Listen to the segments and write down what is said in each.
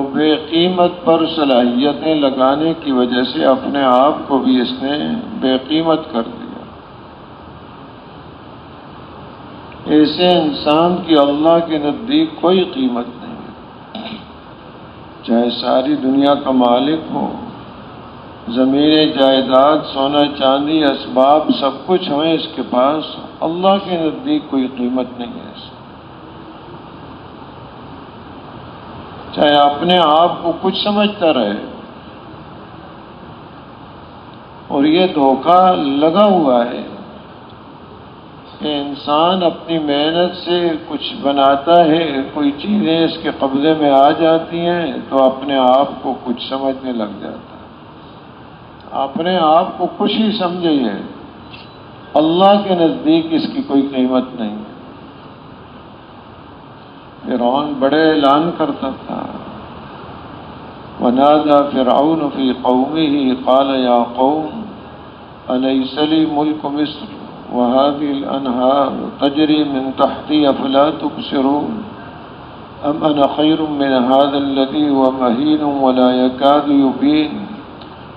تو بے قیمت پر صلاحیتیں لگانے کی وجہ سے اپنے آپ کو بھی اس نے بے قیمت کر دیا۔ ایسے انسان کی اللہ کے نزدیک کوئی قیمت نہیں ہے، چاہے ساری دنیا کا مالک ہو، زمین جائیداد، سونا چاندی، اسباب سب کچھ ہوئے اس کے پاس، اللہ کے نزدیک کوئی قیمت نہیں ہے۔ چاہے اپنے آپ کو کچھ سمجھتا رہے، اور یہ دھوکہ لگا ہوا ہے کہ انسان اپنی محنت سے کچھ بناتا ہے، کوئی چیزیں اس کے قبضے میں آ جاتی ہیں تو اپنے آپ کو کچھ سمجھنے لگ جاتا ہے، اپنے آپ کو کچھ ہی سمجھے ہے، اللہ کے نزدیک اس کی کوئی قیمت نہیں ہے۔ فرعون بڑے اعلان کرتا تھا، وَنَادَى فِرْعَوْنُ فِي قَوْمِهِ قَالَ يَا قَوْمِ أَلَيْسَ لِي مُلْكُ مِصْرَ وَهَٰذِهِ الْأَنْهَارُ تَجْرِي مِن تَحْتِي أَفَلَا تُبْصِرُونَ أَمْ أَنَا خَيْرٌ مِّنْ هَٰذَا الَّذِي هُوَ مَهِينٌ وَلَا يَكَادُ يُبِينُ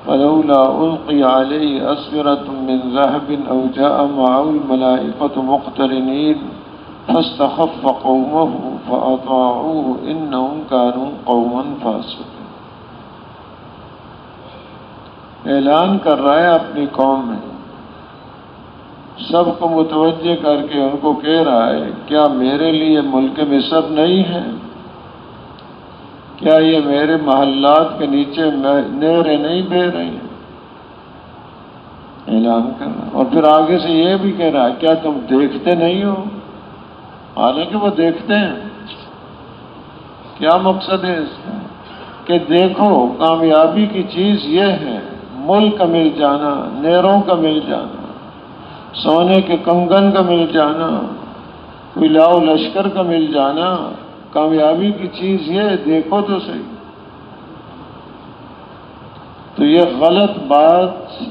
فَلَوْلَا أُلْقِيَ عَلَيْهِ أَسْوِرَةٌ مِّن ذَهَبٍ أَوْ جَاءَ مَعَهُ الْمَلَائِكَةُ مُقْتَرِنِينَ فاستخف قومه فأطاعوه إنهم كانوا قوما فاسقين۔ اعلان کر رہا ہے اپنی قوم میں، سب کو متوجہ کر کے ان کو کہہ رہا ہے، کیا میرے لیے ملک مصر نہیں ہے؟ کیا یہ میرے محلات کے نیچے نہریں نہیں بہہ رہی ہیں؟ اعلان کر رہا ہے، اور پھر آگے سے یہ بھی کہہ رہا ہے، کیا تم دیکھتے نہیں ہو؟ حالانکہ وہ دیکھتے ہیں۔ کیا مقصد ہے اس کا؟ کہ دیکھو، کامیابی کی چیز یہ ہے، ملک کا مل جانا، نہروں کا مل جانا، سونے کے کنگن کا مل جانا، کوئی لاؤ لشکر کا مل جانا، کامیابی کی چیز یہ ہے، دیکھو تو صحیح۔ تو یہ غلط بات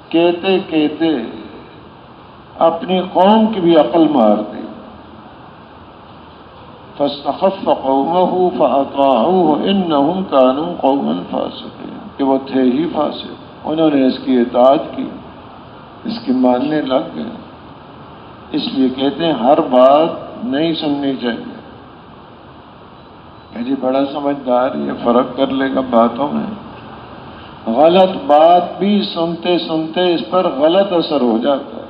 کہتے کہتے اپنی قوم کی بھی عقل مار دی۔ فاستخف قومه فأطاعوه إنهم كانوا قوما فاسقين، کہ وہ تھے ہی فاسق، انہوں نے اس کی اطاعت کی، اس کی ماننے لگ گئے۔ اس لیے کہتے ہیں ہر بات نہیں سننی چاہیے کہ جی بڑا سمجھدار یہ فرق کر لے گا باتوں میں، غلط بات بھی سنتے سنتے اس پر غلط اثر ہو جاتا ہے۔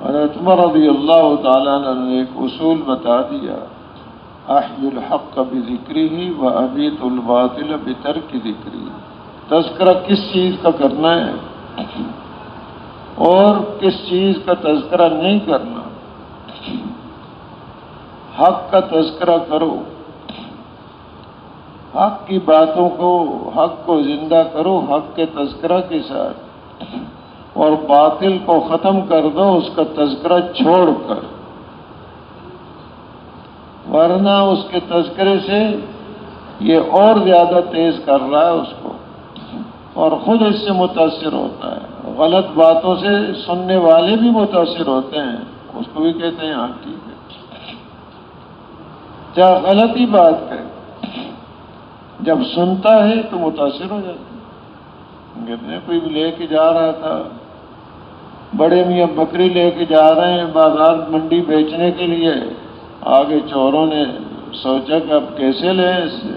حضرت عمر رضی اللہ تعالیٰ عنہ نے ایک اصول بتا دیا، احی الحق بذکرہ وابیت الباطل بترک ذکرہ۔ تذکرہ کس چیز کا کرنا ہے اور کس چیز کا تذکرہ نہیں کرنا۔ حق کا تذکرہ کرو، حق کی باتوں کو، حق کو زندہ کرو حق کے تذکرہ کے ساتھ، اور باطل کو ختم کر دو اس کا تذکرہ چھوڑ کر، ورنہ اس کے تذکرے سے یہ اور زیادہ تیز کر رہا ہے اس کو، اور خود اس سے متاثر ہوتا ہے۔ غلط باتوں سے سننے والے بھی متاثر ہوتے ہیں، اس کو بھی کہتے ہیں ہاں ٹھیک ہے، چاہے غلط ہی بات کرے، جب سنتا ہے تو متاثر ہو جاتا ہے۔ کہتے ہیں کوئی لے کے جا رہا تھا، بڑے میاں بکری لے کے جا رہے ہیں بازار منڈی بیچنے کے لیے، آگے چوروں نے سوچا کہ اب کیسے لیں اس سے۔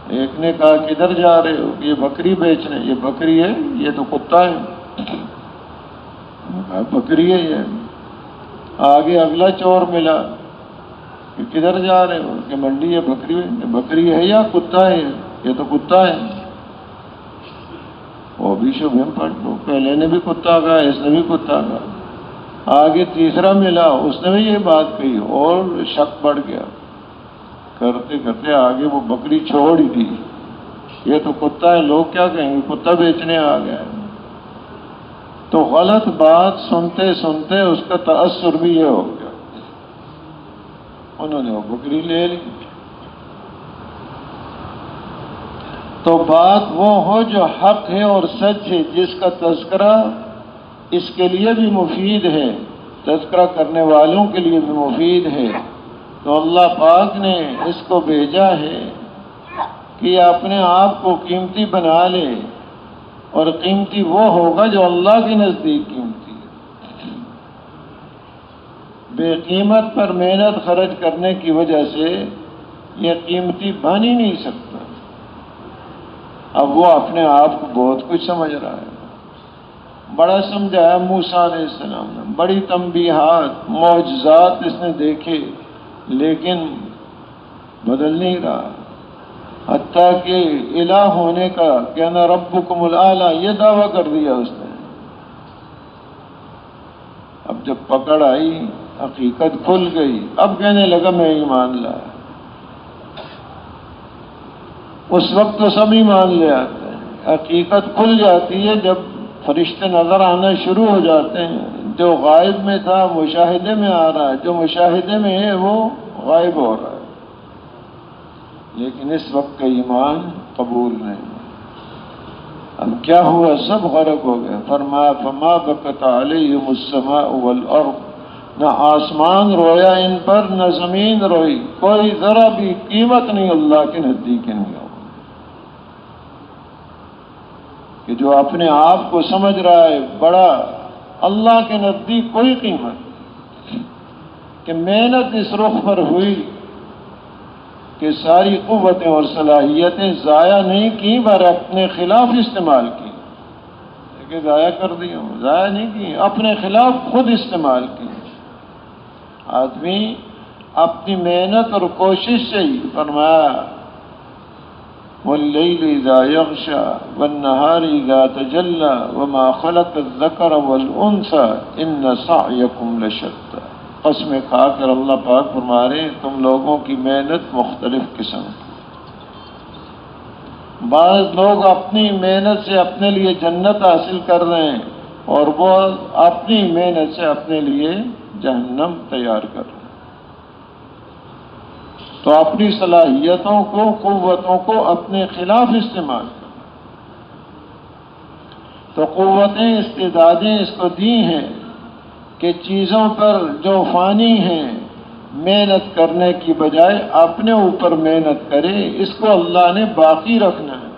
ایک نے کہا کدھر جا رہے ہو؟ یہ بکری بیچنے۔ یہ بکری ہے؟ یہ تو کتا ہے۔ کہا بکری ہے یہ۔ آگے اگلا چور ملا کہ کدھر جا رہے ہو؟ کہ منڈی ہے۔ بکری ہے یا کتا ہے؟ یہ تو کتا ہے۔ وہ بھی شبہ پڑھ لو، پہلے نے بھی کتا کہا، اس نے بھی کتا کہا۔ آگے تیسرا ملا، اس نے بھی یہ بات کہی، اور شک بڑھ گیا۔ کرتے کرتے آگے وہ بکری چھوڑ ہی دی، یہ تو کتا ہے، لوگ کیا کہیں گے، کتا بیچنے آ گیا ہے۔ تو غلط بات سنتے سنتے اس کا تأثر بھی یہ ہو گیا، انہوں نے وہ بکری لے لی۔ تو بات وہ ہو جو حق ہے اور سچ ہے، جس کا تذکرہ اس کے لیے بھی مفید ہے تذکرہ کرنے والوں کے لیے بھی مفید ہے، تو اللہ پاک نے اس کو بھیجا ہے کہ یہ اپنے آپ کو قیمتی بنا لے، اور قیمتی وہ ہوگا جو اللہ کے نزدیک قیمتی ہے۔ بے قیمت پر محنت خرچ کرنے کی وجہ سے یہ قیمتی بن ہی نہیں سکتا۔ اب وہ اپنے آپ کو بہت کچھ سمجھ رہا ہے، بڑا سمجھایا موسیٰ علیہ السلام نے، بڑی تنبیہات معجزات اس نے دیکھے، لیکن بدل نہیں رہا، حتیٰ کہ الہ ہونے کا کہ انا ربکم الاعلی یہ دعویٰ کر دیا اس نے۔ اب جب پکڑ آئی، حقیقت کھل گئی، اب کہنے لگا میں ایمان لایا۔ اس وقت تو سب ایمان لے آتے ہیں، حقیقت کھل جاتی ہے جب فرشتے نظر آنا شروع ہو جاتے ہیں، جو غائب میں تھا مشاہدے میں آ رہا ہے، جو مشاہدے میں ہے وہ غائب ہو رہا ہے، لیکن اس وقت کا ایمان قبول نہیں۔ اب کیا ہوا؟ سب غرق ہو گئے۔ فرمایا فما بکت علیہم السماء والارض، نہ آسمان رویا ان پر نہ زمین روئی، کوئی ذرا بھی قیمت نہیں اللہ کے نزدیک نہیں ہو، کہ جو اپنے آپ کو سمجھ رہا ہے بڑا، اللہ کے نزدیک کوئی قیمت نہیں، کہ محنت اس رخ پر ہوئی کہ ساری قوتیں اور صلاحیتیں ضائع نہیں کی، بلکہ اپنے خلاف استعمال کی، کہ ضائع کر دی ہوں، ضائع نہیں کی، اپنے خلاف خود استعمال کی۔ آدمی اپنی محنت اور کوشش سے ہی، فرمایا واللیل اذا یغشی والنہار اذا تجلی وما خلق الذکر والانثی ان سعیکم لشتی، قسمیں کھا کر اللہ پاک فرما رہے ہیں تم لوگوں کی محنت مختلف قسم کی۔ بعض لوگ اپنی محنت سے اپنے لیے جنت حاصل کر رہے ہیں، اور وہ اپنی محنت سے اپنے لیے جہنم تیار کر رہے ہیں۔ تو اپنی صلاحیتوں کو، قوتوں کو اپنے خلاف استعمال کرنا۔ تو قوتیں، استعدادیں اس کو دی ہیں کہ چیزوں پر جو فانی ہیں محنت کرنے کی بجائے اپنے اوپر محنت کرے، اس کو اللہ نے باقی رکھنا ہے۔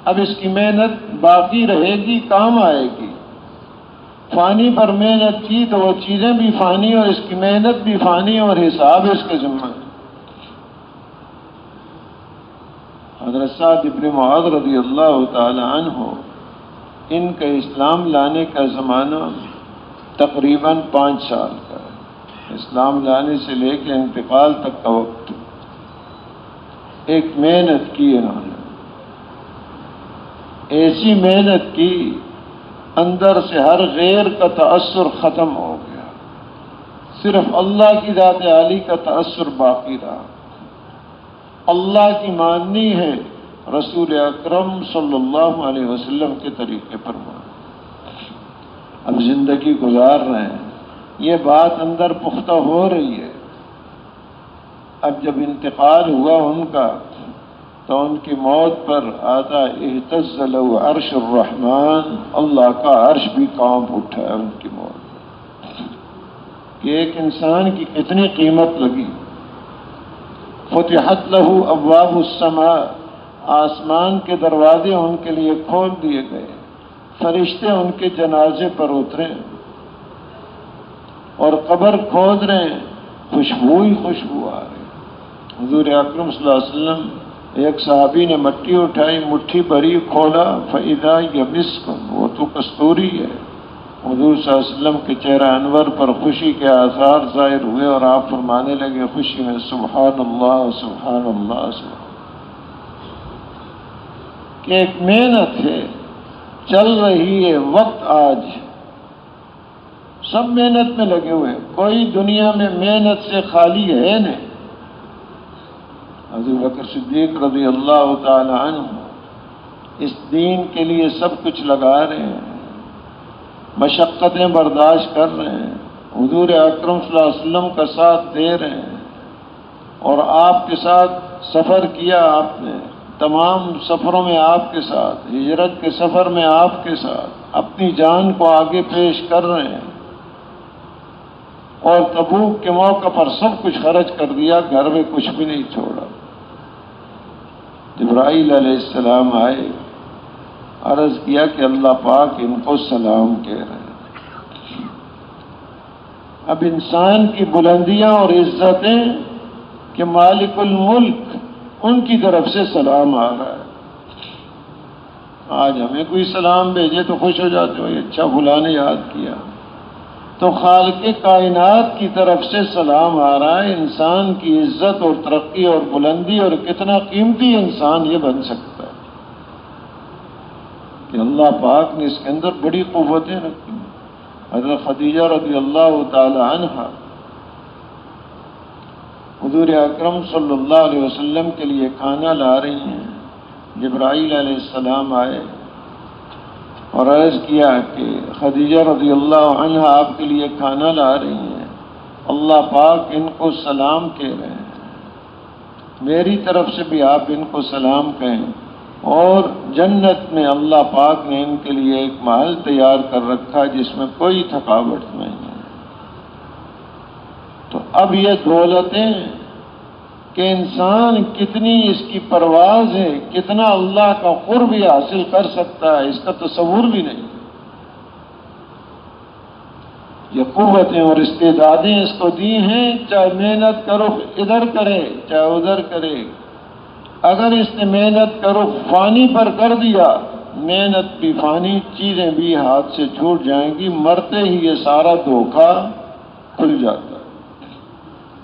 اب اس کی محنت باقی رہے گی، کام آئے گی۔ فانی پر محنت کی تو وہ چیزیں بھی فانی اور اس کی محنت بھی فانی، اور حساب اس کے ذمہ ہے۔ حضرت سعد بن معاذ رضی اللہ تعالی عنہ، ان کا اسلام لانے کا زمانہ تقریباً 5 سال کا ہے، اسلام لانے سے لے کے انتقال تک کا وقت۔ ایک محنت کی انہوں نے، ایسی محنت کی اندر سے ہر غیر کا تأثر ختم ہو گیا، صرف اللہ کی ذات عالی کا تأثر باقی رہا۔ اللہ کی ماننی ہے، رسول اکرم صلی اللہ علیہ وسلم کے طریقے پر ماننا۔ اب زندگی گزار رہے ہیں، یہ بات اندر پختہ ہو رہی ہے۔ اب جب انتقال ہوا ان کا، تو ان کی موت پر آتا اہتز لہ عرش الرحمن، اللہ کا عرش بھی کانپ اٹھا ہے ان کی موت کہ ایک انسان کی کتنی قیمت لگی۔ فتحت لہ ابواب السماء، آسمان کے دروازے ان کے لیے کھول دیے گئے، فرشتے ان کے جنازے پر اترے اور قبر کھود رہے ہیں، خوشبو ہی خوشبو آ رہی۔ حضور اکرم صلی اللہ علیہ وسلم، ایک صحابی نے مٹی اٹھائی، مٹھی بھری، کھولا، فَإِذَا يَمِسْكٌ، وہ تو کستوری ہے۔ حضور صلی اللہ علیہ وسلم کے چہرہ انور پر خوشی کے آثار ظاہر ہوئے، اور آپ فرمانے لگے خوشی میں سبحان اللہ سبحان اللہ سبحان، کہ ایک محنت ہے چل رہی ہے، وقت آج سب محنت میں لگے ہوئے، کوئی دنیا میں محنت سے خالی ہے نہیں۔ حضرت بکر صدیق رضی اللہ تعالی عنہ اس دین کے لیے سب کچھ لگا رہے ہیں، مشقتیں برداشت کر رہے ہیں، حضور اکرم صلی اللہ علیہ وسلم کا ساتھ دے رہے ہیں، اور آپ کے ساتھ سفر کیا آپ نے، تمام سفروں میں آپ کے ساتھ، ہجرت کے سفر میں آپ کے ساتھ، اپنی جان کو آگے پیش کر رہے ہیں، اور تبوک کے موقع پر سب کچھ خرچ کر دیا، گھر میں کچھ بھی نہیں چھوڑا۔ جبرائیل علیہ السلام آئے، عرض کیا کہ اللہ پاک ان کو سلام کہہ رہے ہیں۔ اب انسان کی بلندیاں اور عزتیں کہ مالک الملک ان کی طرف سے سلام آ رہا ہے۔ آج ہمیں کوئی سلام بھیجے تو خوش ہو جاتے ہو، اچھا فلاں نے یاد کیا، تو خالق کائنات کی طرف سے سلام آ رہا ہے۔ انسان کی عزت اور ترقی اور بلندی اور کتنا قیمتی انسان یہ بن سکتا ہے کہ اللہ پاک نے اس کے اندر بڑی قوتیں رکھی۔ حضرت خدیجہ رضی اللہ تعالی عنہا حضور اکرم صلی اللہ علیہ وسلم کے لیے کھانا لا رہی ہیں۔ جبرائیل علیہ السلام آئے اور عرض کیا کہ خدیجہ رضی اللہ عنہا آپ کے لیے کھانا لا رہی ہیں، اللہ پاک ان کو سلام کہہ رہے ہیں، میری طرف سے بھی آپ ان کو سلام کہیں، اور جنت میں اللہ پاک نے ان کے لیے ایک محل تیار کر رکھا جس میں کوئی تھکاوٹ نہیں ہے۔ تو اب یہ دولتیں کہ انسان کتنی اس کی پرواز ہے، کتنا اللہ کا قرب حاصل کر سکتا ہے، اس کا تصور بھی نہیں۔ یہ قوتیں اور استعدادیں اس کو دی ہیں، چاہے محنت کرو ادھر کرے چاہے ادھر کرے۔ اگر اس نے محنت کرو فانی پر کر دیا، محنت بھی فانی، چیزیں بھی ہاتھ سے چھوٹ جائیں گی، مرتے ہی یہ سارا دھوکہ کھل جاتا ہے۔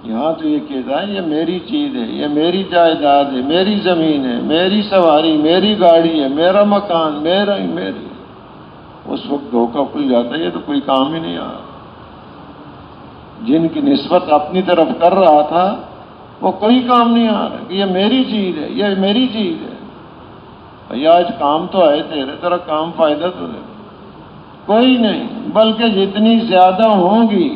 یہاں تو یہ کہتا ہے یہ میری چیز ہے، یہ میری جائیداد ہے، میری زمین ہے، میری سواری، میری گاڑی ہے، میرا مکان، میری۔ اس وقت دھوکہ کھل جاتا ہے، یہ تو کوئی کام ہی نہیں آ رہا۔ جن کی نسبت اپنی طرف کر رہا تھا وہ کوئی کام نہیں آ رہا کہ یہ میری چیز ہے، یہ میری چیز ہے۔ بھائی آج کام تو آئے تیرے، تیرا کام فائدہ تو دے، کوئی نہیں، بلکہ جتنی زیادہ ہوں گی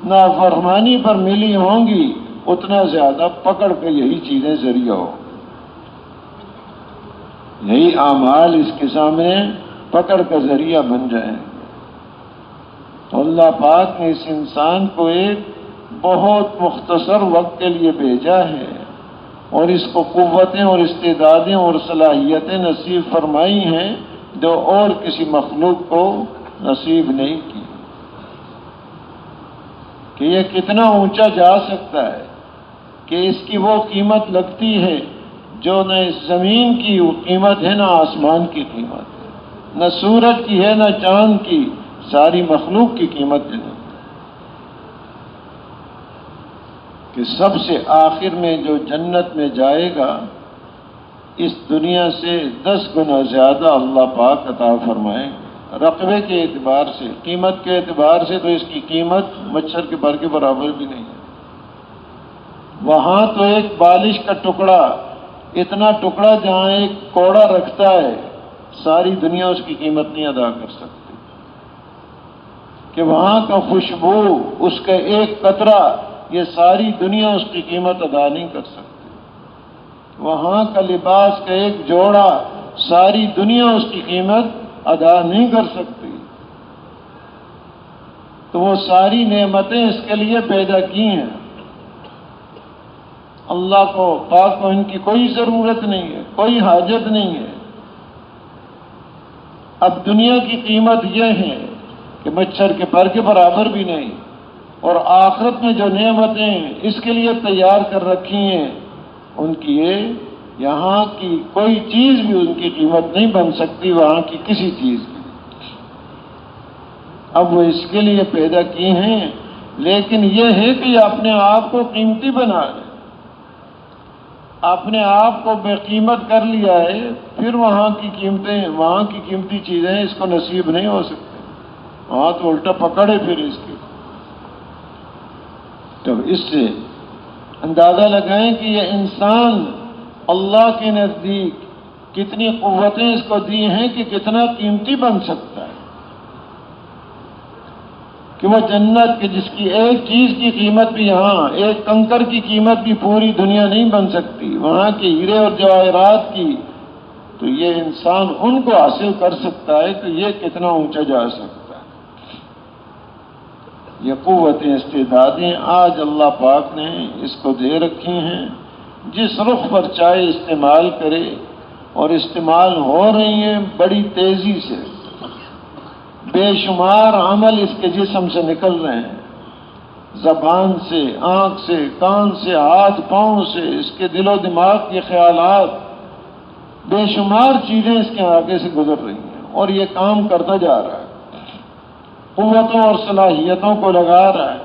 نافرمانی پر ملی ہوں گی اتنا زیادہ پکڑ کے یہی چیزیں ذریعہ ہو، یہی اعمال اس کے سامنے پکڑ کا ذریعہ بن جائیں گے۔ تو اللہ پاک نے اس انسان کو ایک بہت مختصر وقت کے لیے بھیجا ہے اور اس کو قوتیں اور استعدادیں اور صلاحیتیں نصیب فرمائی ہیں جو اور کسی مخلوق کو نصیب نہیں کی، کہ یہ کتنا اونچا جا سکتا ہے، کہ اس کی وہ قیمت لگتی ہے جو نہ اس زمین کی قیمت ہے نہ آسمان کی قیمت ہے، نہ سورج کی ہے نہ چاند کی، ساری مخلوق کی قیمت ہے، کہ سب سے آخر میں جو جنت میں جائے گا اس دنیا سے 10 گنا زیادہ اللہ پاک عطا فرمائیں گے۔ رقبے کے اعتبار سے، قیمت کے اعتبار سے تو اس کی قیمت مچھر کے پر کے برابر بھی نہیں ہے۔ وہاں تو ایک بالش کا ٹکڑا، اتنا ٹکڑا جہاں ایک کوڑا رکھتا ہے، ساری دنیا اس کی قیمت نہیں ادا کر سکتی، کہ وہاں کا خوشبو، اس کا ایک قطرہ، یہ ساری دنیا اس کی قیمت ادا نہیں کر سکتی۔ وہاں کا لباس کا ایک جوڑا، ساری دنیا اس کی قیمت ادا نہیں کر سکتی۔ تو وہ ساری نعمتیں اس کے لیے پیدا کی ہیں، اللہ کو پاک کو ان کی کوئی ضرورت نہیں ہے، کوئی حاجت نہیں ہے۔ اب دنیا کی قیمت یہ ہے کہ مچھر کے پر کے برابر بھی نہیں، اور آخرت میں جو نعمتیں اس کے لیے تیار کر رکھی ہیں ان کی یہاں کی کوئی چیز بھی ان کی قیمت نہیں بن سکتی، وہاں کی کسی چیز کی۔ اب وہ اس کے لیے پیدا کی ہیں، لیکن یہ ہے کہ یہ اپنے آپ کو قیمتی بنا لے، اپنے آپ کو بے قیمت کر لیا ہے، پھر وہاں کی قیمتیں، وہاں کی قیمتی چیزیں اس کو نصیب نہیں ہو سکتی، وہاں تو الٹا پکڑے پھر اس کی۔ تو اس سے اندازہ لگائیں کہ یہ انسان اللہ کے نزدیک کتنی قوتیں اس کو دی ہیں کہ کتنا قیمتی بن سکتا ہے، کہ وہ جنت کے جس کی ایک چیز کی قیمت بھی، یہاں ایک کنکر کی قیمت بھی پوری دنیا نہیں بن سکتی، وہاں کے ہیرے اور جواہرات کی، تو یہ انسان ان کو حاصل کر سکتا ہے، تو یہ کتنا اونچا جا سکتا ہے۔ یہ قوتیں استعدادیں آج اللہ پاک نے اس کو دے رکھی ہیں، جس رخ پر چاہے استعمال کرے، اور استعمال ہو رہی ہیں بڑی تیزی سے، بے شمار عمل اس کے جسم سے نکل رہے ہیں، زبان سے، آنکھ سے، کان سے، ہاتھ پاؤں سے، اس کے دل و دماغ کے خیالات، بے شمار چیزیں اس کے آگے سے گزر رہی ہیں، اور یہ کام کرتا جا رہا ہے، قوتوں اور صلاحیتوں کو لگا رہا ہے۔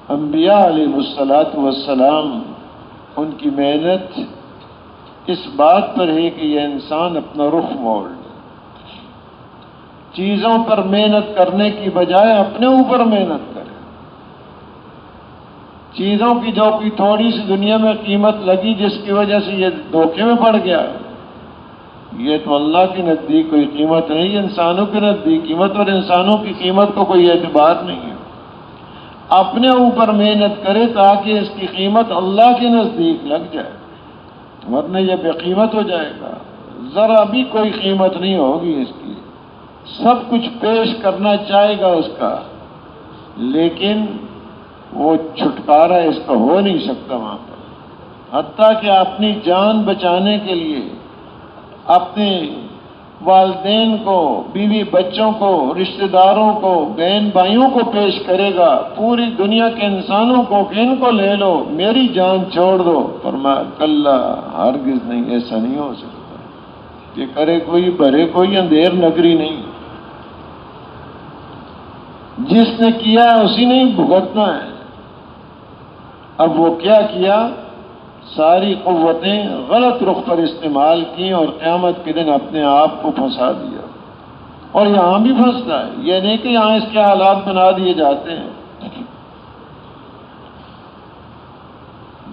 انبیاء علیہ الصلاۃ والسلام، ان کی محنت اس بات پر ہے کہ یہ انسان اپنا رخ موڑ لے، چیزوں پر محنت کرنے کی بجائے اپنے اوپر محنت کرے۔ چیزوں کی جو کوئی تھوڑی سی دنیا میں قیمت لگی جس کی وجہ سے یہ دھوکے میں پڑ گیا، یہ تو اللہ کے نزدیک کوئی قیمت نہیں، انسانوں کے نزدیک قیمت، اور انسانوں کی قیمت کو کوئی اعتبار نہیں ہے۔ اپنے اوپر محنت کرے تاکہ اس کی قیمت اللہ کے نزدیک لگ جائے، ورنہ یہ بے قیمت ہو جائے گا، ذرا بھی کوئی قیمت نہیں ہوگی اس کی، سب کچھ پیش کرنا چاہے گا اس کا، لیکن وہ چھٹکارا اس کا ہو نہیں سکتا وہاں پر، حتیٰ کہ اپنی جان بچانے کے لیے اپنے والدین کو، بیوی بچوں کو، رشتہ داروں کو، بہن بھائیوں کو پیش کرے گا، پوری دنیا کے انسانوں کو کہ ان کو لے لو، میری جان چھوڑ دو، فرمایا کلا، ہرگز نہیں، ایسا نہیں ہو سکتا، یہ کرے کوئی بھرے کوئی، اندھیر نگری نہیں، جس نے کیا ہے اسی نے بھگتنا ہے۔ اب وہ کیا کیا؟ ساری قوتیں غلط رخ پر استعمال کی اور قیامت کے دن اپنے آپ کو پھنسا دیا، اور یہاں بھی پھنستا ہے، یہ نہیں کہ یہاں اس کے حالات بنا دیے جاتے ہیں،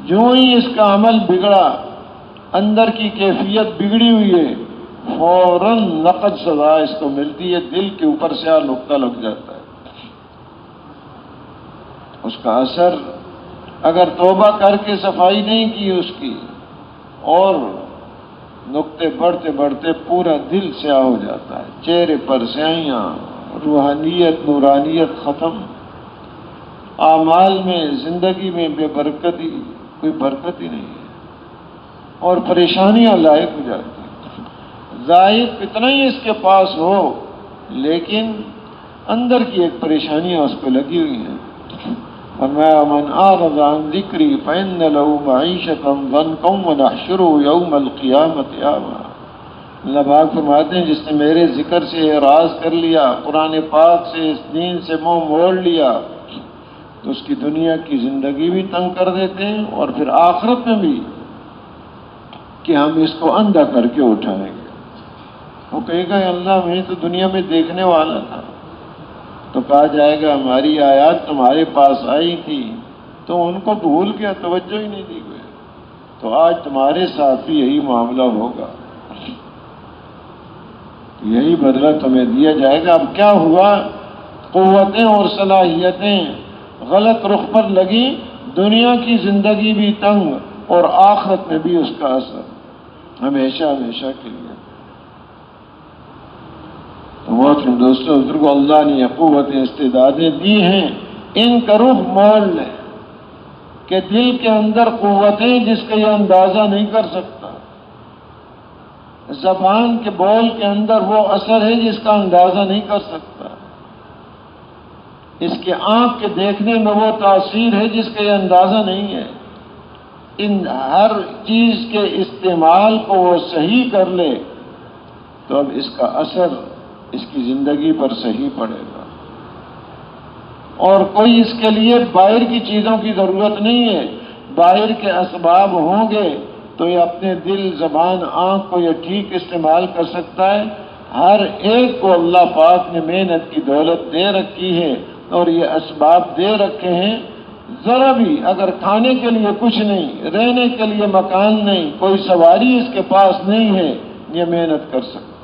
جو ہی اس کا عمل بگڑا، اندر کی کیفیت بگڑی ہوئی ہے، فوراً نقد سزا اس کو ملتی ہے، دل کے اوپر سے نقطہ لگ جاتا ہے، اس کا اثر اگر توبہ کر کے صفائی نہیں کی اس کی، اور نقطے بڑھتے بڑھتے پورا دل سیاہ ہو جاتا ہے، چہرے پر سیاہیاں، روحانیت نورانیت ختم، اعمال میں، زندگی میں بے برکتی، کوئی برکت ہی نہیں ہے، اور پریشانیاں لاحق ہو جاتی ہیں۔ ظاہر کتنا ہی اس کے پاس ہو، لیکن اندر کی ایک پریشانیاں اس کو لگی ہوئی ہیں۔ فرمایا من اعرض عن ذکری فإن له معیشۃ ضنکا ونحشره یوم القیامۃ اعما۔ اللہ پاک فرماتے ہیں جس نے میرے ذکر سے اعراض کر لیا، قرآن پاک سے، اس دین سے منہ موڑ لیا، تو اس کی دنیا کی زندگی بھی تنگ کر دیتے ہیں، اور پھر آخرت میں بھی کہ ہم اس کو اندھا کر کے اٹھائیں گے۔ وہ کہے گا اللہ میں تو دنیا میں دیکھنے والا تھا، تو کہا جائے گا ہماری آیات تمہارے پاس آئی تھی تو ان کو بھول گیا، توجہ ہی نہیں دی گئی، تو آج تمہارے ساتھ بھی یہی معاملہ ہوگا، یہی بدلہ تمہیں دیا جائے گا۔ اب کیا ہوا؟ قوتیں اور صلاحیتیں غلط رخ پر لگی، دنیا کی زندگی بھی تنگ، اور آخرت میں بھی اس کا اثر ہمیشہ ہمیشہ کے لیے۔ محترم دوستوں بزرگوں، اللہ نے یہ قوتیں استعدادیں دی ہیں، ان کا رخ موڑ لیں کہ دل کے اندر قوتیں جس کا یہ اندازہ نہیں کر سکتا، زبان کے بول کے اندر وہ اثر ہے جس کا اندازہ نہیں کر سکتا، اس کے آنکھ کے دیکھنے میں وہ تاثیر ہے جس کا یہ اندازہ نہیں ہے، ان ہر چیز کے استعمال کو وہ صحیح کر لے تو اب اس کا اثر اس کی زندگی پر صحیح پڑے گا، اور کوئی اس کے لیے باہر کی چیزوں کی ضرورت نہیں ہے، باہر کے اسباب ہوں گے تو یہ اپنے دل، زبان، آنکھ کو یہ ٹھیک استعمال کر سکتا ہے۔ ہر ایک کو اللہ پاک نے محنت کی دولت دے رکھی ہے اور یہ اسباب دے رکھے ہیں، ذرا بھی اگر کھانے کے لیے کچھ نہیں، رہنے کے لیے مکان نہیں، کوئی سواری اس کے پاس نہیں ہے، یہ محنت کر سکتا ہے،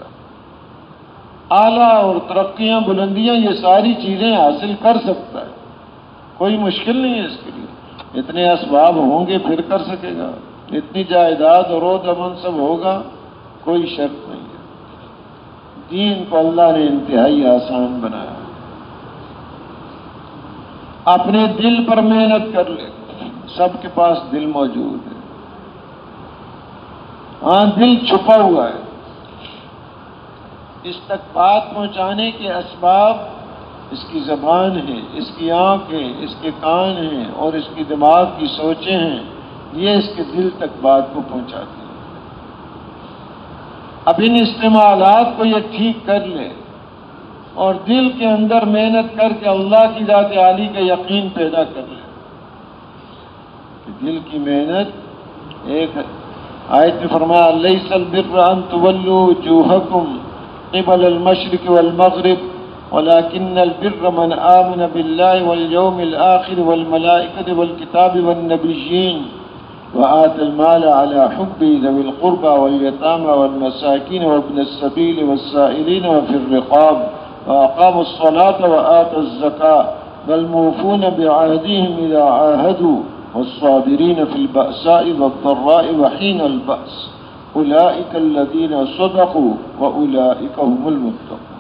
اعلیٰ اور ترقیاں، بلندیاں، یہ ساری چیزیں حاصل کر سکتا ہے، کوئی مشکل نہیں ہے اس کے لیے، اتنے اسباب ہوں گے پھر کر سکے گا، اتنی جائیداد اور عہدہ منصب ہوگا، کوئی شرط نہیں ہے۔ دین کو اللہ نے انتہائی آسان بنایا، اپنے دل پر محنت کر لے. سب کے پاس دل موجود ہے. ہاں دل چھپا ہوا ہے. اس تک بات پہنچانے کے اسباب اس کی زبان ہے، اس کی آنکھ ہے، اس کے کان ہیں اور اس کی دماغ کی سوچیں ہیں. یہ اس کے دل تک بات کو پہنچاتی ہیں. اب ان استعمالات کو یہ ٹھیک کر لے اور دل کے اندر محنت کر کے اللہ کی ذات عالی کا یقین پیدا کر لے. کہ دل کی محنت ایک آیت میں فرمایا لیس البر ان تولوا وجوہکم قبل المشرق والمغرب ولكن البر من آمن بالله واليوم الآخر والملائكة والكتاب والنبيين وآتى المال على حبه ذوي القربى واليتامى والمساكين وابن السبيل والسائلين وفي الرقاب وأقاموا الصلاة وآتوا الزكاة والموفون بعهدهم إذا عاهدوا والصابرين في البأساء والضراء وحين البأس أولئك الذين صدقوا وأولئك هم المتقون.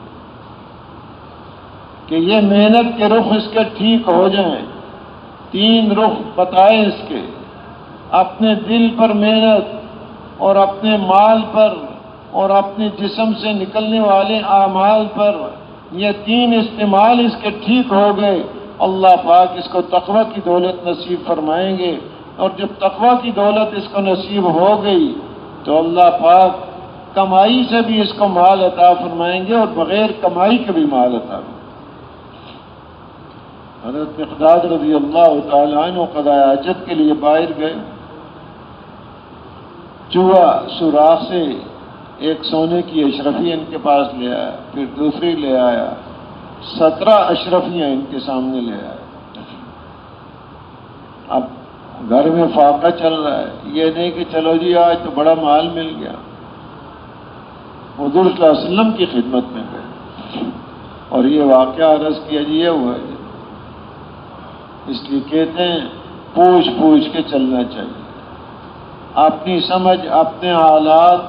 کہ یہ محنت کے رخ اس کے ٹھیک ہو جائیں. 3 رخ بتائے اس کے: اپنے دل پر محنت اور اپنے مال پر اور اپنے جسم سے نکلنے والے اعمال پر. یہ 3 استعمال اس کے ٹھیک ہو گئے. اللہ پاک اس کو تقوی کی دولت نصیب فرمائیں گے. اور جب تقوی کی دولت اس کو نصیب ہو گئی تو اللہ پاک کمائی سے بھی اس کو مال عطا فرمائیں گے اور بغیر کمائی کے بھی مال عطا فرمائیں گے. حضرت مقداد رضی اللہ تعالیٰ عنہ قضاء حاجت کے لیے باہر گئے. چوہا سوراخ سے ایک سونے کی اشرفی ان کے پاس لے آیا، پھر دوسری لے آیا، 17 اشرفیاں ان کے سامنے لے آیا. اب گھر میں فاقہ چل رہا ہے. یہ نہیں کہ چلو جی آج تو بڑا مال مل گیا. حضور صلی اللہ علیہ وسلم کی خدمت میں گئے اور یہ واقعہ عرض کیا جی یہ ہوا ہے. اس لیے کہتے ہیں پوچھ پوچھ کے چلنا چاہیے. اپنی سمجھ اپنے حالات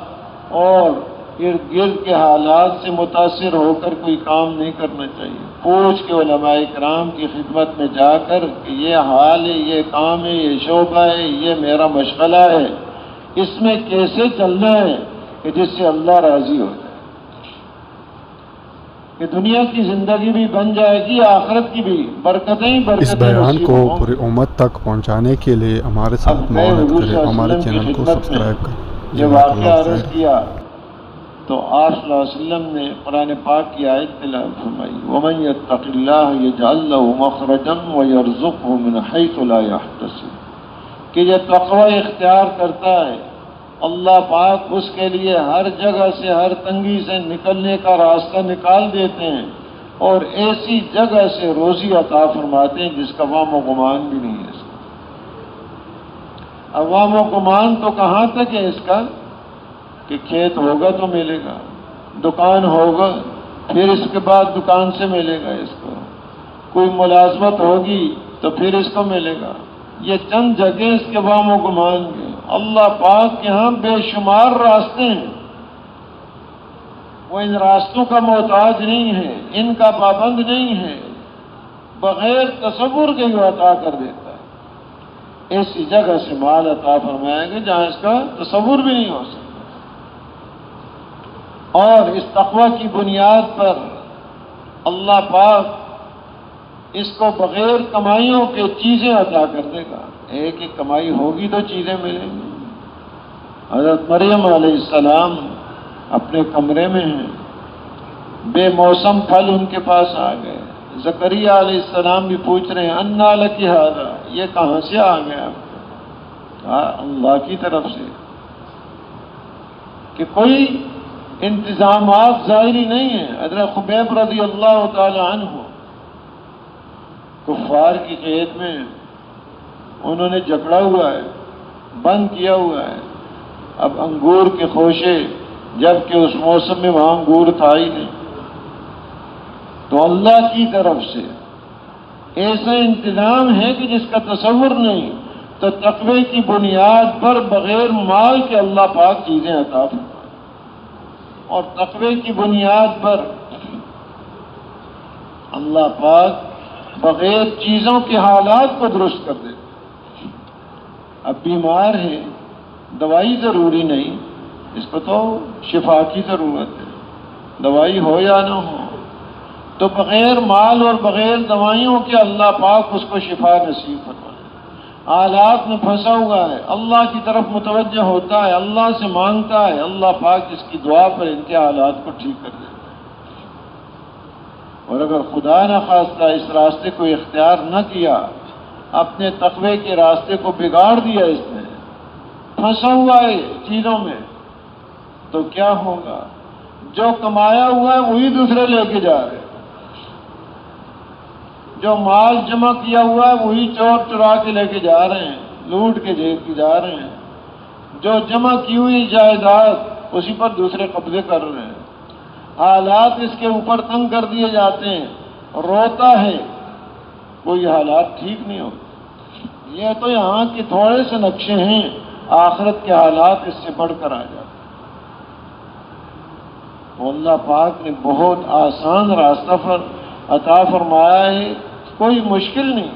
اور ارد گرد کے حالات سے متاثر ہو کر کوئی کام نہیں کرنا چاہیے. پوچھ کے علماء کرام کی خدمت میں جا کر کہ یہ حال ہے، یہ کام ہے، یہ شعبہ ہے، یہ میرا مشغلہ ہے، اس میں کیسے چلنا ہے کہ جس سے اللہ راضی ہو جائے، کہ دنیا کی زندگی بھی بن جائے گی، آخرت کی بھی برکتیں ہی برکتیں. اس بیان کو پوری امت تک پہنچانے کے لیے ہمارے ساتھ معاونت کریں. ہمارے چینل کو سبسکرائب کریں. یہ واقعہ عرض کیا تو آپ صلی اللہ علیہ وسلم نے قرآن پاک کی آیت تلاوت فرمائی وَمَن يَتَّقِ اللَّهَ يَجْعَل لَّهُ مَخْرَجًا وَيَرْزُقْهُ مِنْ حَيْثُ لَا يَحْتَسِبُ. کہ یہ تقوی اختیار کرتا ہے اللہ پاک اس کے لیے ہر جگہ سے، ہر تنگی سے نکلنے کا راستہ نکال دیتے ہیں اور ایسی جگہ سے روزی عطا فرماتے ہیں جس کا وام و گمان بھی نہیں ہے اس کا. عوام و گمان تو کہاں تک ہے اس کا کہ کھیت ہوگا تو ملے گا، دکان ہوگا پھر اس کے بعد دکان سے ملے گا اس کو، کوئی ملازمت ہوگی تو پھر اس کو ملے گا. یہ چند جگہ اس کے وام و گمان کے. اللہ پاک کے ہاں بے شمار راستے ہیں. وہ ان راستوں کا محتاج نہیں ہے، ان کا پابند نہیں ہے، بغیر تصور کے ہی عطا کر دیتا ہے. ایسی جگہ سے مال عطا فرمائیں گے جہاں اس کا تصور بھی نہیں ہو سکتا. اور اس تقوی کی بنیاد پر اللہ پاک اس کو بغیر کمائیوں کے چیزیں عطا کر دے گا. ایک ایک کمائی ہوگی تو چیزیں ملیں گی. حضرت مریم علیہ السلام اپنے کمرے میں ہیں، بے موسم پھل ان کے پاس آ گئے. زکریہ علیہ السلام بھی پوچھ رہے ہیں انا لکی ھذا، یہ کہاں سے آ گیا آپ کو؟ کہا اللہ کی طرف سے. کہ کوئی انتظامات ظاہری نہیں ہیں. حضرت خبیب رضی اللہ تعالی عنہ کفار کی قید میں انہوں نے جکڑا ہوا ہے، بند کیا ہوا ہے. اب انگور کے خوشے، جبکہ اس موسم میں وہاں انگور تھا ہی نہیں. تو اللہ کی طرف سے ایسا انتظام ہے کہ جس کا تصور نہیں. تو تقوی کی بنیاد پر بغیر مال کے اللہ پاک چیزیں عطا فرمائے اور تقوی کی بنیاد پر اللہ پاک بغیر چیزوں کے حالات کو درست کر دیتا. اب بیمار ہے، دوائی ضروری نہیں، اس کو تو شفا کی ضرورت ہے، دوائی ہو یا نہ ہو، تو بغیر مال اور بغیر دوائیوں کے اللہ پاک اس کو شفا نصیب فرمائے. حالات میں پھنسا ہوا ہے، اللہ کی طرف متوجہ ہوتا ہے، اللہ سے مانگتا ہے، اللہ پاک اس کی دعا پر ان کے حالات کو ٹھیک کر دیتا ہے. اور اگر خدا نہ خواستہ اس راستے کو اختیار نہ کیا، اپنے تقوی کے راستے کو بگاڑ دیا، اس نے پھنسا ہوا ہے چیزوں میں، تو کیا ہوگا؟ جو کمایا ہوا ہے وہی دوسرے لے کے جا رہے ہیں، جو مال جمع کیا ہوا ہے وہی چور چرا کے لے کے جا رہے ہیں، لوٹ کے جیل کے جا رہے ہیں. جو جمع کی ہوئی جائیداد اسی پر دوسرے قبضے کر رہے ہیں. حالات اس کے اوپر تنگ کر دیے جاتے ہیں، روتا ہے، کوئی حالات ٹھیک نہیں ہوتے. یہ تو یہاں کے تھوڑے سے نقشے ہیں، آخرت کے حالات اس سے بڑھ کر آ جاتے ہیں. اللہ پاک نے بہت آسان راستہ عطا فرمایا ہے، کوئی مشکل نہیں.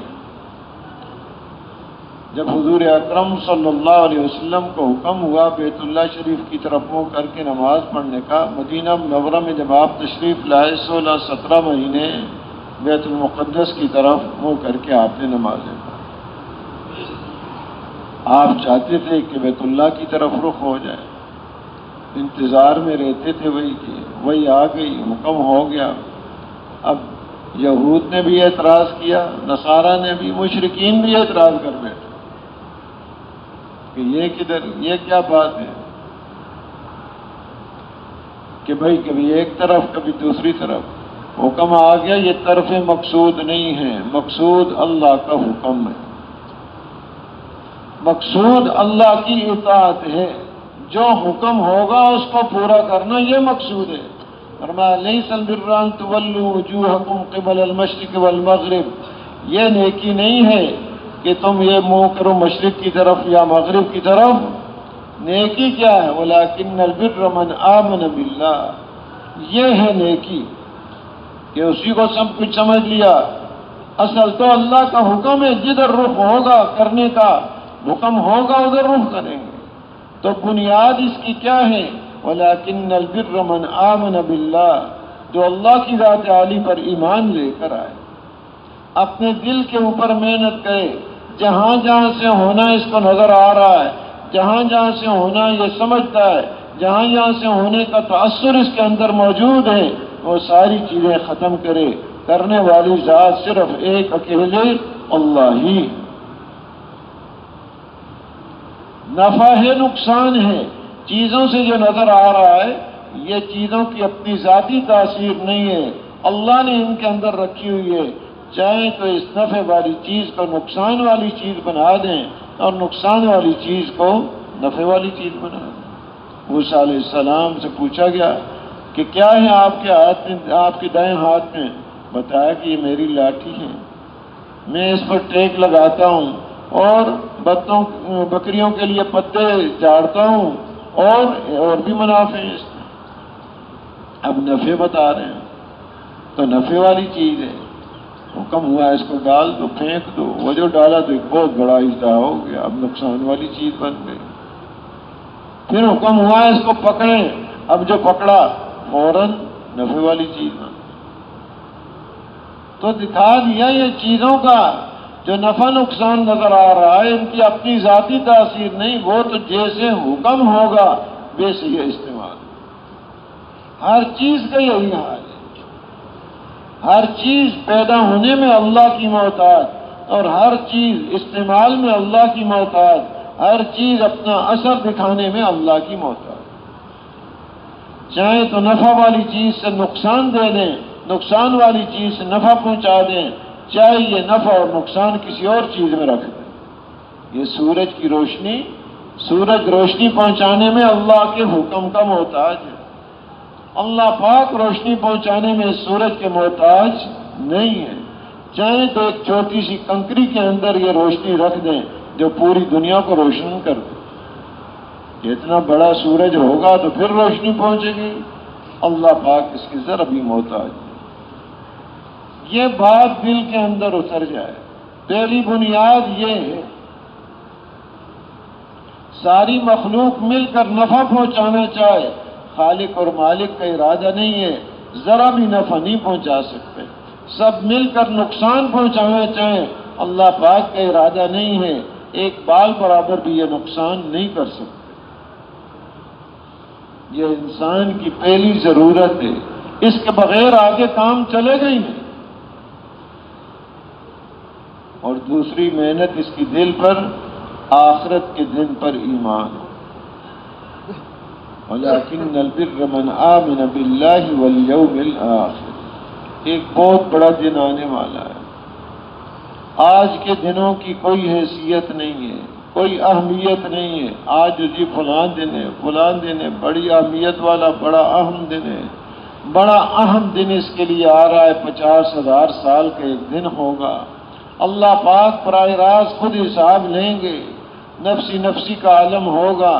جب حضور اکرم صلی اللہ علیہ وسلم کو حکم ہوا بیت اللہ شریف کی طرف منہ کر کے نماز پڑھنے کا، مدینہ منورہ میں جب آپ تشریف لائے 16-17 مہینے بیت المقدس کی طرف منہ کر کے آپ نے نمازیں پڑھی. آپ چاہتے تھے کہ بیت اللہ کی طرف رخ ہو جائے، انتظار میں رہتے تھے وہی آ گئی، حکم ہو گیا. اب یہود نے بھی اعتراض کیا، نصارہ نے بھی، مشرکین بھی اعتراض کر بیٹھے کہ یہ کدھر، یہ کیا بات ہے کہ بھائی کبھی ایک طرف کبھی دوسری طرف. حکم آ گیا، یہ طرف مقصود نہیں ہے، مقصود اللہ کا حکم ہے، مقصود اللہ کی اطاعت ہے. جو حکم ہوگا اس کو پورا کرنا، یہ مقصود ہے. فرمایا لیس البر ان تولوا وجوہکم قبل المشرق والمغرب، یہ نیکی نہیں ہے کہ تم یہ منہ کرو مشرق کی طرف یا مغرب کی طرف. نیکی کیا ہے؟ ولکن البر من آمن باللہ، یہ ہے نیکی کہ اسی کو سب کچھ سمجھ لیا. اصل تو اللہ کا حکم ہے، جدھر رخ ہوگا کرنے کا حکم ہوگا ادھر رخ کریں گے. تو بنیاد اس کی کیا ہے؟ وَلَكِنَّ الْبِرَّ مَنْ آمَنَ بِاللَّهِ، جو اللہ کی ذات عالی پر ایمان لے کر آئے، اپنے دل کے اوپر محنت کرے. جہاں جہاں سے ہونا اس کو نظر آ رہا ہے، جہاں جہاں سے ہونا یہ سمجھتا ہے، جہاں جہاں سے ہونے کا تأثر اس کے اندر موجود ہے، وہ ساری چیزیں ختم کرے. کرنے والی ذات صرف ایک اکیلے اللہ ہی. نفع ہے، نقصان ہے، چیزوں سے جو نظر آ رہا ہے یہ چیزوں کی اپنی ذاتی تاثیر نہیں ہے، اللہ نے ان کے اندر رکھی ہوئی ہے. چاہے تو اس نفع والی چیز کو نقصان والی چیز بنا دیں اور نقصان والی چیز کو نفع والی چیز بنا دیں. موسیٰ علیہ السلام سے پوچھا گیا کہ کیا ہے آپ کے ہاتھ میں، آپ کے دائیں ہاتھ میں؟ بتایا کہ یہ میری لاٹھی ہے، میں اس پر ٹیک لگاتا ہوں اور بکریوں کے لیے پتے جاڑتا ہوں اور بھی منافع ہیں اس میں. اب نفع بتا رہے ہیں تو نفع والی چیز ہے. حکم ہوا اس کو ڈال دو، پھینک دو، وہ جو ڈالا تو ایک بہت بڑا اجزا ہو گیا، اب نقصان والی چیز بن گئی. پھر حکم ہوا اس کو پکڑیں، اب جو پکڑا فوراً نفع والی چیز بن گئی. تو دکھا دیا یہ چیزوں کا جو نفع نقصان نظر آ رہا ہے ان کی اپنی ذاتی تاثیر نہیں، وہ تو جیسے حکم ہوگا ویسے یہ استعمال. ہر چیز کا یہی حال ہے، ہر چیز پیدا ہونے میں اللہ کی محتاج اور ہر چیز استعمال میں اللہ کی محتاج، ہر چیز اپنا اثر دکھانے میں اللہ کی محتاج. چاہے تو نفع والی چیز سے نقصان دے دیں، نقصان والی چیز سے نفع پہنچا دیں، چاہے یہ نفع اور نقصان کسی اور چیز میں رکھ دیں. یہ سورج کی روشنی، سورج روشنی پہنچانے میں اللہ کے حکم کا محتاج ہے. اللہ پاک روشنی پہنچانے میں سورج کے محتاج نہیں ہے. چاہے تو ایک چھوٹی سی کنکری کے اندر یہ روشنی رکھ دیں جو پوری دنیا کو روشن کر دے. اتنا بڑا سورج ہوگا تو پھر روشنی پہنچے گی. اللہ پاک اس کی ذرا بھی محتاج ہے. یہ بات دل کے اندر اتر جائے. پہلی بنیاد یہ ہے ساری مخلوق مل کر نفع پہنچانا چاہے، خالق اور مالک کا ارادہ نہیں ہے، ذرا بھی نفع نہیں پہنچا سکتے. سب مل کر نقصان پہنچانا چاہیں، اللہ پاک کا ارادہ نہیں ہے، ایک بال برابر بھی یہ نقصان نہیں کر سکتے. یہ انسان کی پہلی ضرورت ہے، اس کے بغیر آگے کام چلے گا ہی نہیں. اور دوسری محنت اس کی دل پر آخرت کے دن پر ایمان ہو. وَلَٰكِنَّ الْبِرَّ مَنْ آمَنَ بِاللَّهِ وَالْيَوْمِ الْآخِرِ. ایک بہت بڑا دن آنے والا ہے. آج کے دنوں کی کوئی حیثیت نہیں ہے، کوئی اہمیت نہیں ہے. آج جی فلاں دن ہے، فلاں دن ہے، بڑی اہمیت والا بڑا اہم دن ہے. بڑا اہم دن اس کے لیے آ رہا ہے، 50,000 سال کا ایک دن ہوگا. اللہ پاک براہ راست خود حساب لیں گے. نفسی نفسی کا عالم ہوگا،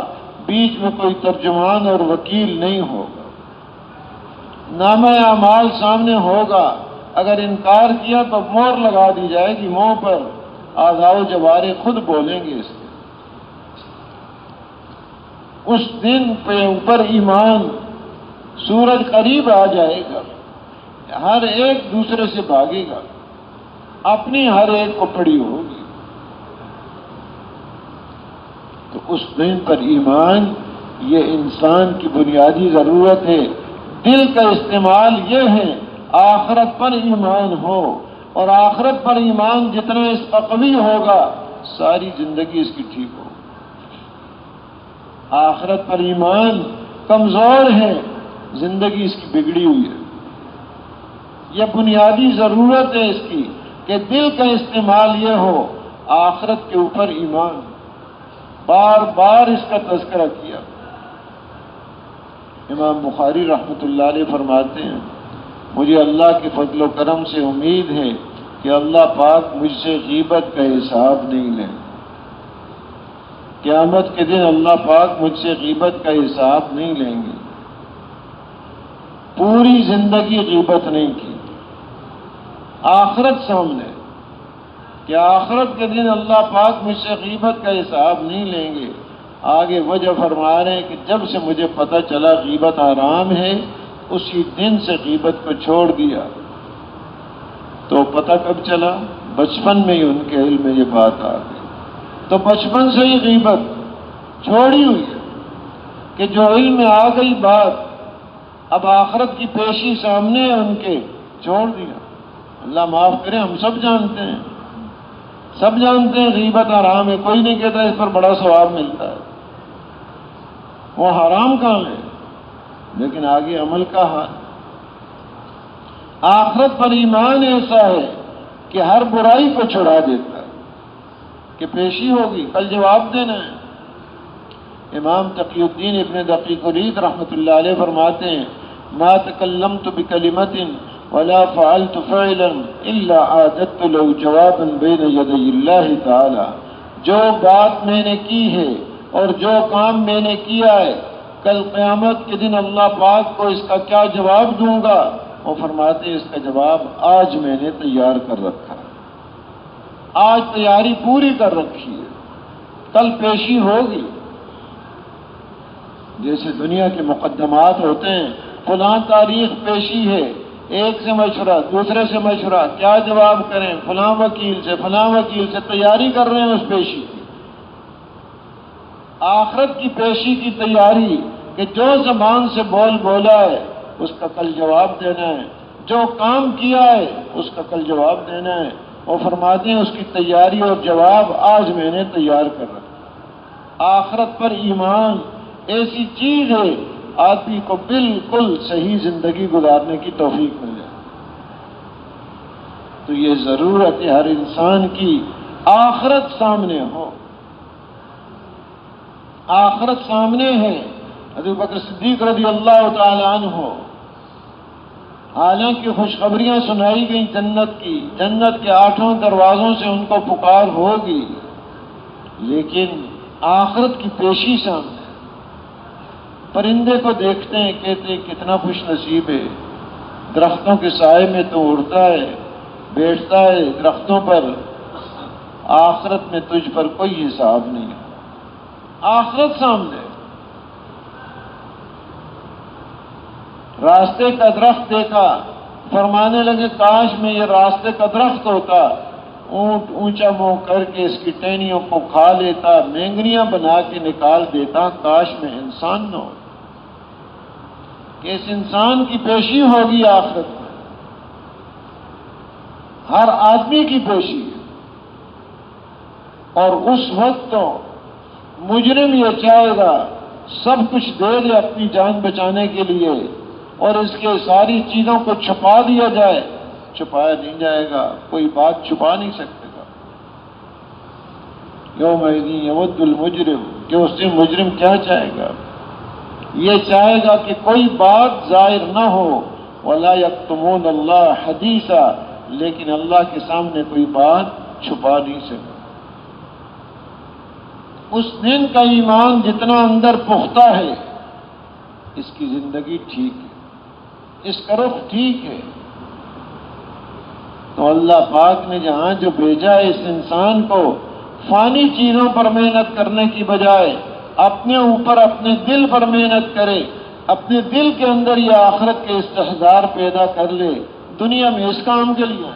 بیچ میں کوئی ترجمان اور وکیل نہیں ہوگا. نامہ اعمال سامنے ہوگا. اگر انکار کیا تو مہر لگا دی جائے گی منہ پر، اعضاء و جوارح خود بولیں گے اس کے. اس دن پہ اوپر ایمان. سورج قریب آ جائے گا، ہر ایک دوسرے سے بھاگے گا، اپنی ہر ایک کو پڑی ہوگی. تو اس دن پر ایمان یہ انسان کی بنیادی ضرورت ہے. دل کا استعمال یہ ہے آخرت پر ایمان ہو، اور آخرت پر ایمان جتنا اس کا قوی ہوگا ساری زندگی اس کی ٹھیک ہو. آخرت پر ایمان کمزور ہے، زندگی اس کی بگڑی ہوئی ہے. یہ بنیادی ضرورت ہے اس کی کہ دل کا استعمال یہ ہو آخرت کے اوپر ایمان. بار بار اس کا تذکرہ کیا. امام بخاری رحمۃ اللہ علیہ فرماتے ہیں مجھے اللہ کے فضل و کرم سے امید ہے کہ اللہ پاک مجھ سے غیبت کا حساب نہیں لیں. قیامت کے دن اللہ پاک مجھ سے غیبت کا حساب نہیں لیں گے. پوری زندگی غیبت نہیں کی. آخرت سامنے کہ آخرت کے دن اللہ پاک مجھ سے غیبت کا حساب نہیں لیں گے. آگے وجہ فرما رہے ہیں کہ جب سے مجھے پتہ چلا غیبت حرام ہے اسی دن سے غیبت کو چھوڑ دیا. تو پتہ کب چلا؟ بچپن میں ہی ان کے علم میں یہ بات آ گئی. تو بچپن سے ہی غیبت چھوڑی ہوئی ہے کہ جو علم میں آ گئی بات اب آخرت کی پیشی سامنے ہے ان کے، چھوڑ دیا. اللہ معاف کرے، ہم سب جانتے ہیں، سب جانتے ہیں غیبت حرام ہے. کوئی نہیں کہتا اس پر بڑا ثواب ملتا ہے. وہ حرام کام ہے، لیکن آگے عمل کا حال. آخرت پر ایمان ایسا ہے کہ ہر برائی کو چھڑا دیتا ہے کہ پیشی ہوگی، کل جواب دینا ہے. امام تقی الدین ابن دقیق العید رحمۃ اللہ علیہ فرماتے ہیں ما تکلمت بکلمۃ ولا فعلت فعلا الا عادت له جوابا بین یدی اللہ تعالی. جو بات میں نے کی ہے اور جو کام میں نے کیا ہے، کل قیامت کے دن اللہ پاک کو اس کا کیا جواب دوں گا؟ وہ فرماتے ہیں اس کا جواب آج میں نے تیار کر رکھا ہے، آج تیاری پوری کر رکھی ہے، کل پیشی ہوگی. جیسے دنیا کے مقدمات ہوتے ہیں، فلاں تاریخ پیشی ہے، ایک سے مشورہ، دوسرے سے مشورہ، کیا جواب کریں، فلاں وکیل سے تیاری کر رہے ہیں اس پیشی کی. آخرت کی پیشی کی تیاری کہ جو زبان سے بولا ہے اس کا کل جواب دینا ہے، جو کام کیا ہے اس کا کل جواب دینا ہے. وہ فرماتے ہیں اس کی تیاری اور جواب آج میں نے تیار کر رکھا. آخرت پر ایمان ایسی چیز ہے آدمی کو بالکل صحیح زندگی گزارنے کی توفیق مل جائے. تو یہ ضرورت ہے ہر انسان کی آخرت سامنے ہو. آخرت سامنے ہے. حضرت بکر صدیق رضی اللہ تعالی عنہ حالانکہ خوشخبریاں سنائی گئیں جنت کی، جنت کے 8 دروازوں سے ان کو پکار ہوگی، لیکن آخرت کی پیشی سامنے. پرندے کو دیکھتے ہیں، کہتے ہیں کتنا خوش نصیب ہے، درختوں کے سائے میں تو اڑتا ہے، بیٹھتا ہے درختوں پر، آخرت میں تجھ پر کوئی حساب نہیں ہے۔ آخرت سامنے، راستے کا درخت دیکھا، فرمانے لگے کاش میں یہ راستے کا درخت ہوتا، اونٹ اونچا منہ کر کے اس کی ٹہنیوں کو کھا لیتا، مینگنیاں بنا کے نکال دیتا، کاش میں انسان نہ ہو کہ اس انسان کی پیشی ہوگی آخرت میں، ہر آدمی کی پیشی ہے۔ اور اس وقت تو مجرم یہ چاہے گا سب کچھ دے دے اپنی جان بچانے کے لیے، اور اس کے ساری چیزوں کو چھپا دیا جائے، چھپایا نہیں جائے گا، کوئی بات چھپا نہیں سکتے گا۔ یومئذ یود المجرم، کہ اس سے مجرم کیا چاہے گا؟ یہ چاہے گا کہ کوئی بات ظاہر نہ ہو، ولا یکتمون اللہ حدیثا، لیکن اللہ کے سامنے کوئی بات چھپا نہیں سکتا۔ اس دن کا ایمان جتنا اندر پختہ ہے، اس کی زندگی ٹھیک ہے، اس کا رخ ٹھیک ہے۔ تو اللہ پاک نے جہاں جو بھیجا ہے اس انسان کو، فانی چیزوں پر محنت کرنے کی بجائے اپنے اوپر، اپنے دل پر محنت کرے، اپنے دل کے اندر یہ آخرت کے استحضار پیدا کر لے، دنیا میں اس کام کے لیے۔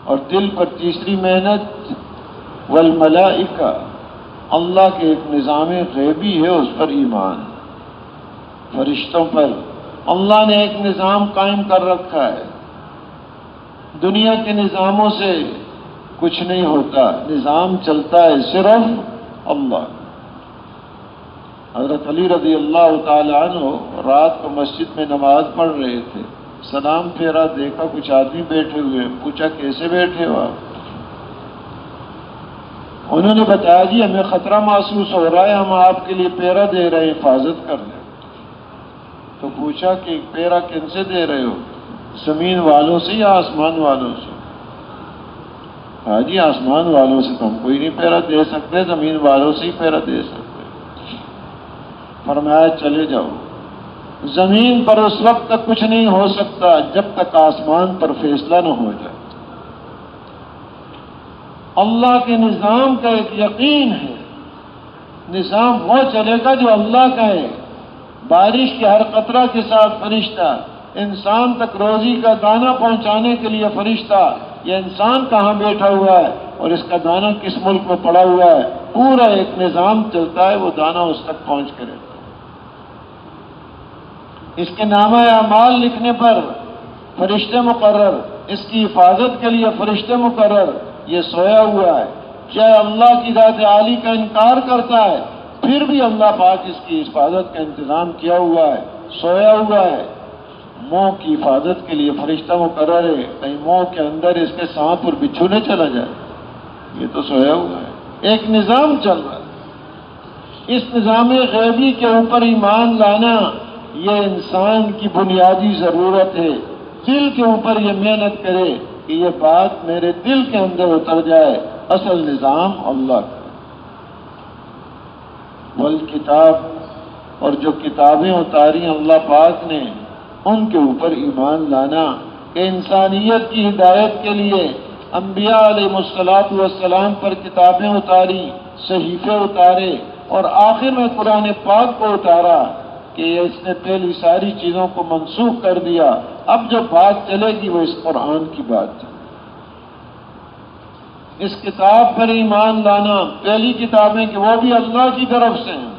اور دل پر تیسری محنت، والملائکہ، اللہ کے ایک نظام غیبی ہے، اس پر ایمان، فرشتوں پر اللہ نے ایک نظام قائم کر رکھا ہے۔ دنیا کے نظاموں سے کچھ نہیں ہوتا، نظام چلتا ہے صرف اللہ۔ حضرت علی رضی اللہ تعالی عنہ رات کو مسجد میں نماز پڑھ رہے تھے، سلام پھیرا، دیکھا کچھ آدمی بیٹھے ہوئے، پوچھا کیسے بیٹھے ہو آپ؟ انہوں نے بتایا جی ہمیں خطرہ محسوس ہو رہا ہے، ہم آپ کے لیے پیرا دے رہے ہیں، حفاظت کر لیں۔ تو پوچھا کہ پیرا کن سے دے رہے ہو؟ زمین والوں سے یا آسمان والوں سے؟ ہاں جی آسمان والوں سے تو ہم کوئی نہیں پیرا دے سکتے، زمین والوں سے ہی پیرا دے سکتے۔ فرمایا چلے جاؤ، زمین پر اس وقت تک کچھ نہیں ہو سکتا جب تک آسمان پر فیصلہ نہ ہو جائے۔ اللہ کے نظام کا ایک یقین ہے، نظام وہ چلے گا جو اللہ کا ہے۔ بارش کے ہر قطرہ کے ساتھ فرشتہ، انسان تک روزی کا دانہ پہنچانے کے لیے فرشتہ، یہ انسان کہاں بیٹھا ہوا ہے اور اس کا دانہ کس ملک میں پڑا ہوا ہے، پورا ایک نظام چلتا ہے، وہ دانہ اس تک پہنچ کرے۔ اس کے نامہ اعمال لکھنے پر فرشتے مقرر، اس کی حفاظت کے لیے فرشتے مقرر۔ یہ سویا ہوا ہے، چاہے اللہ کی ذات عالی کا انکار کرتا ہے، پھر بھی اللہ پاک اس کی حفاظت کا انتظام کیا ہوا ہے، سویا ہوا ہے۔ منہ کی حفاظت کے لیے فرشتہ مقرر ہے، کہیں منہ کے اندر اس کے سانپ اور بچھو نہ چلا جائے، یہ تو سویا ہوا ہے، ایک نظام چل رہا ہے۔ اس نظام غیبی کے اوپر ایمان لانا یہ انسان کی بنیادی ضرورت ہے۔ دل کے اوپر یہ محنت کرے کہ یہ بات میرے دل کے اندر اتر جائے، اصل نظام اللہ کا۔ والکتاب، اور جو کتابیں اتاری اللہ پاک نے ان کے اوپر ایمان لانا، کہ انسانیت کی ہدایت کے لیے انبیاء علیہ السلام پر کتابیں اتاری، صحیفے اتارے، اور آخر میں قرآن پاک کو اتارا کہ اس نے پہلی ساری چیزوں کو منسوخ کر دیا، اب جو بات چلے گی وہ اس قرآن کی بات چلے۔ اس کتاب پر ایمان لانا، پہلی کتابیں کہ وہ بھی اللہ کی طرف سے ہیں۔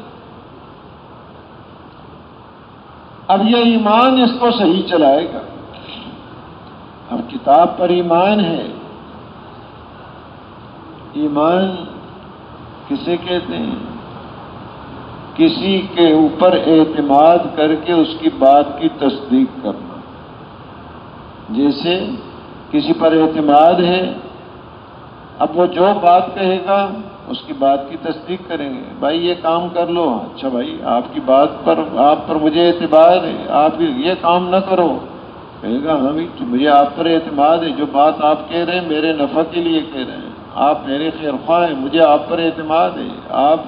اب یہ ایمان اس کو صحیح چلائے گا۔ اب کتاب پر ایمان ہے، ایمان کسے کہتے ہیں؟ کسی کے اوپر اعتماد کر کے اس کی بات کی تصدیق کرنا۔ جیسے کسی پر اعتماد ہے، اب وہ جو بات کہے گا اس کی بات کی تصدیق کریں گے، بھائی یہ کام کر لو، اچھا بھائی آپ کی بات پر، آپ پر مجھے اعتبار ہے، آپ یہ کام نہ کرو، کہے گا ہاں بھی مجھے آپ پر اعتماد ہے، جو بات آپ کہہ رہے ہیں میرے نفع کے لیے کہہ رہے ہیں، آپ میرے خیر خواہ ہیں، مجھے آپ پر اعتماد ہے، آپ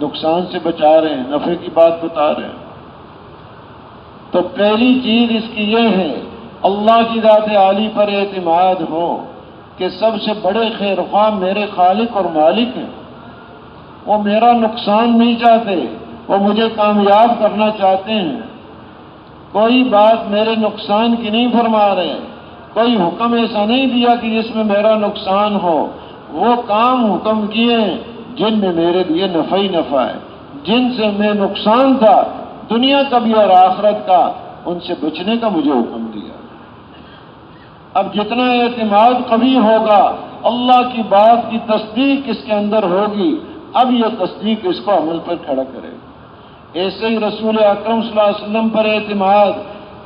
نقصان سے بچا رہے ہیں، نفع کی بات بتا رہے ہیں۔ تو پہلی چیز اس کی یہ ہے اللہ کی ذات عالی پر اعتماد ہو کہ سب سے بڑے خیر خواہ میرے خالق اور مالک ہیں، وہ میرا نقصان نہیں چاہتے، وہ مجھے کامیاب کرنا چاہتے ہیں، کوئی بات میرے نقصان کی نہیں فرما رہے، کوئی حکم ایسا نہیں دیا کہ جس میں میرا نقصان ہو، وہ کام حکم کیے جن میں میرے لیے نفع ہی نفع ہے، جن سے میں نقصان تھا دنیا کا بھی اور آخرت کا، ان سے بچنے کا مجھے حکم دیا۔ اب جتنا اعتماد قوی ہوگا، اللہ کی بات کی تصدیق اس کے اندر ہوگی، اب یہ تصدیق اس کو عمل پر کھڑا کرے گا۔ ایسے ہی رسول اکرم صلی اللہ علیہ وسلم پر اعتماد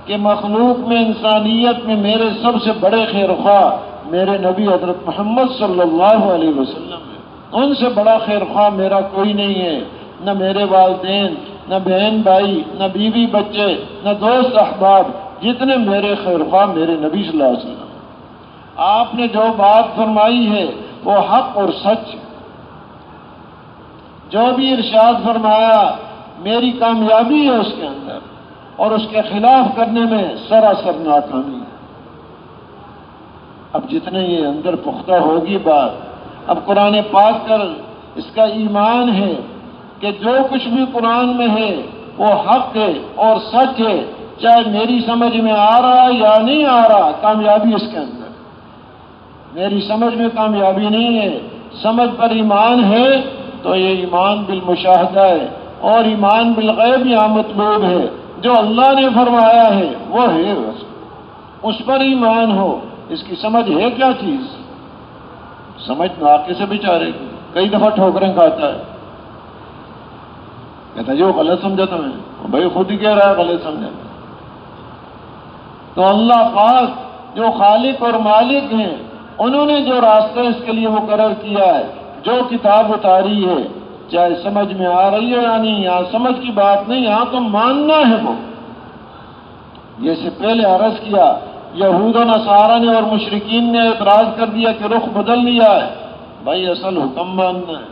کہ مخلوق میں، انسانیت میں میرے سب سے بڑے خیر خواہ میرے نبی حضرت محمد صلی اللہ علیہ وسلم ہیں، ان سے بڑا خیر خواہ میرا کوئی نہیں ہے، نہ میرے والدین، نہ بہن بھائی، نہ بیوی بچے، نہ دوست احباب، جتنے میرے خیر خواہ میرے نبی صلی اللہ علیہ وسلم۔ آپ نے جو بات فرمائی ہے وہ حق اور سچ، جو بھی ارشاد فرمایا میری کامیابی ہے اس کے اندر، اور اس کے خلاف کرنے میں سراسر ناکامی ہے۔ اب جتنے یہ اندر پختہ ہوگی بات، اب قرآن پاک کر اس کا ایمان ہے کہ جو کچھ بھی قرآن میں ہے وہ حق ہے اور سچ ہے، چاہے میری سمجھ میں آ رہا یا نہیں آ رہا، کامیابی اس کے اندر۔ میری سمجھ میں کامیابی نہیں ہے، سمجھ پر ایمان ہے تو یہ ایمان بالمشاہدہ ہے، اور ایمان بالغیب یہاں مطلوب ہے، جو اللہ نے فرمایا ہے وہ ہے، بس اس پر ایمان ہو۔ اس کی سمجھ ہے کیا چیز؟ سمجھ ناقص سے بیچارے کئی دفعہ ٹھوکریں کھاتا ہے، کہتا ہے جو غلط سمجھا تمہیں، بھائی خود ہی کہہ رہا ہے غلط سمجھا۔ تو اللہ پاک جو خالق اور مالک ہیں، انہوں نے جو راستہ اس کے لیے مقرر کیا ہے، جو کتاب اتاری ہے، چاہے سمجھ میں آ رہی ہے یا نہیں، یہاں سمجھ کی بات نہیں، یہاں تو ماننا ہے وہ۔ جیسے پہلے عرض کیا، یہود و نصارہ نے اور مشرکین نے اعتراض کر دیا کہ رخ بدل لیا ہے، بھائی اصل حکم ماننا ہے،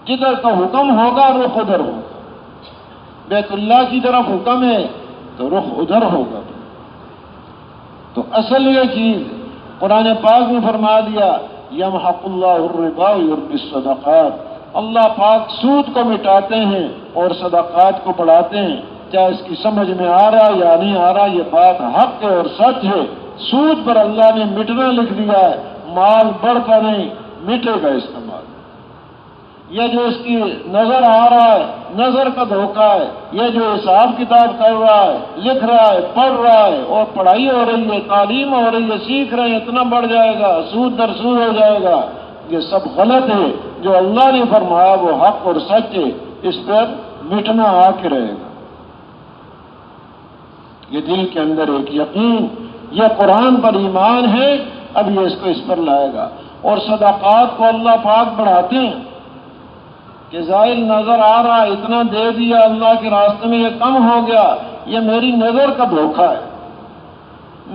جدھر کا حکم ہوگا رخ ادھر ہوگا، بیت اللہ کی طرف حکم ہے تو رخ ادھر ہوگا۔ تو اصل یہ چیز قرآن پاک میں فرما دیا، یمحق اللہ الربا ویربی الصدقات، اللہ پاک سود کو مٹاتے ہیں اور صدقات کو بڑھاتے ہیں، چاہے اس کی سمجھ میں آ رہا یا نہیں آ رہا، یہ بات حق ہے اور سچ ہے۔ سود پر اللہ نے مٹنا لکھ دیا ہے، مال بڑھتا نہیں، مٹے گا اس کا مال۔ یہ جو اس کی نظر آ رہا ہے، نظر کا دھوکہ ہے، یہ جو حساب کتاب کر رہا ہے، لکھ رہا ہے، پڑھ رہا ہے، اور پڑھائی ہو رہی ہے، تعلیم ہو رہی ہے، سیکھ رہے ہیں، اتنا بڑھ جائے گا، سود در سود ہو جائے گا، یہ سب غلط ہے۔ جو اللہ نے فرمایا وہ حق اور سچ ہے، اس پر مٹنا آ کے رہے گا۔ یہ دل کے اندر ایک یقین، یہ قرآن پر ایمان ہے، اب یہ اس کو اس پر لائے گا۔ اور صدقات کو اللہ پاک بڑھاتے ہیں کہ ظاہر نظر آ رہا، اتنا دے دیا اللہ کے راستے میں، یہ کم ہو گیا، یہ میری نظر کا دھوکہ ہے،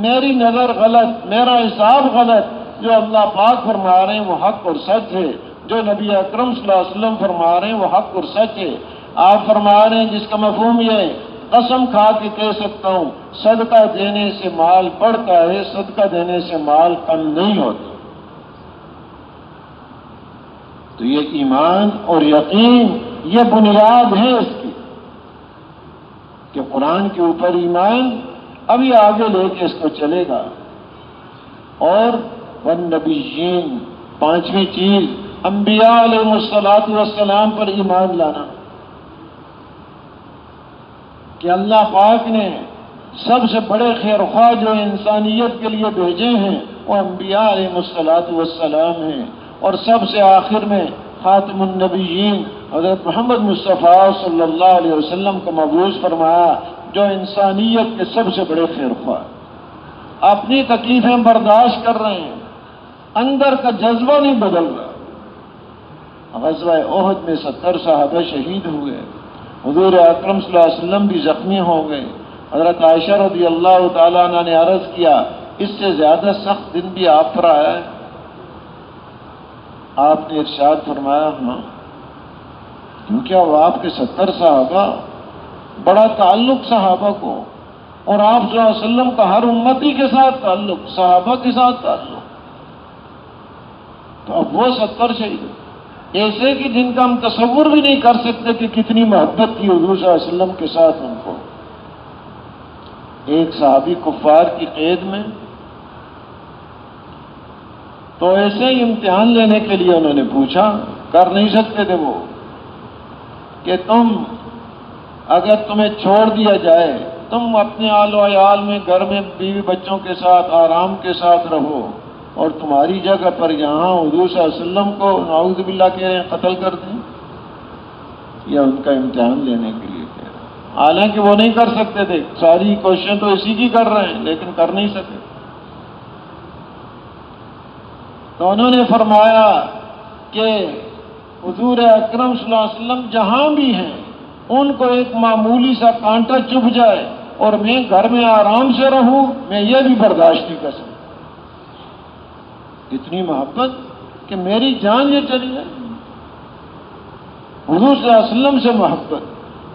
میری نظر غلط، میرا حساب غلط۔ جو اللہ پاک فرما رہے ہیں وہ حق اور سچ ہے، جو نبی اکرم صلی اللہ علیہ وسلم فرما رہے ہیں وہ حق اور سچ ہے۔ آپ فرما رہے ہیں جس کا مفہوم یہ ہے، قسم کھا کے کہہ سکتا ہوں، صدقہ دینے سے مال بڑھتا ہے، صدقہ دینے سے مال کم نہیں ہوتا۔ تو یہ ایمان اور یقین، یہ بنیاد ہے اس کی، کہ قرآن کے اوپر ایمان اب یہ آگے لے کے اس کو چلے گا۔ اور والنبیین، پانچویں چیز، انبیاء علیہ الصلوۃ والسلام پر ایمان لانا، کہ اللہ پاک نے سب سے بڑے خیر خواہ جو انسانیت کے لیے بھیجے ہیں وہ انبیاء علیہ الصلوۃ والسلام ہیں، اور سب سے آخر میں خاتم النبیین حضرت محمد مصطفیٰ صلی اللہ علیہ وسلم کو مبعوث فرمایا، جو انسانیت کے سب سے بڑے خیر خواہ، اپنی تکلیفیں برداشت کر رہے ہیں، اندر کا جذبہ نہیں بدل رہا۔ غزوہ احد میں 70 صحابہ شہید ہوئے، حضور اکرم صلی اللہ علیہ وسلم بھی زخمی ہو گئے۔ حضرت عائشہ رضی اللہ تعالیٰ عنہ نے عرض کیا، اس سے زیادہ سخت دن بھی آپ پر آیا ہے؟ آپ نے ارشاد فرمایا ہاں، کیونکہ اب آپ کے 70 صحابہ، بڑا تعلق صحابہ کو، اور آپ صلی اللہ علیہ وسلم کا ہر امتی کے ساتھ تعلق، صحابہ کے ساتھ تعلق. تو اب وہ 70 شہید ایسے کہ جن کا ہم تصور بھی نہیں کر سکتے کہ کتنی محبت تھی حضور صلی اللہ علیہ وسلم کے ساتھ ان کو. ایک صحابی کفار کی قید میں، تو ایسے ہی امتحان لینے کے لیے انہوں نے پوچھا، کر نہیں سکتے تھے وہ، کہ تم اگر تمہیں چھوڑ دیا جائے، تم اپنے آل و عیال میں، گھر میں بیوی بچوں کے ساتھ آرام کے ساتھ رہو، اور تمہاری جگہ پر یہاں حضور صلی اللہ علیہ وسلم کو نعوذ باللہ کہہ رہے ہیں قتل کر دیں، یا ان کا امتحان لینے کے لیے کہہ رہے ہیں. حالانکہ وہ نہیں کر سکتے تھے، ساری کوششیں تو اسی کی کر رہے ہیں، لیکن کر نہیں سکے. تو انہوں نے فرمایا کہ حضور اکرم صلی اللہ علیہ وسلم جہاں بھی ہیں ان کو ایک معمولی سا کانٹا چبھ جائے اور میں گھر میں آرام سے رہوں، میں یہ بھی برداشت نہیں کر سکتا. اتنی محبت کہ میری جان یہ چلی جائے. حضور صلی اللہ علیہ وسلم سے محبت.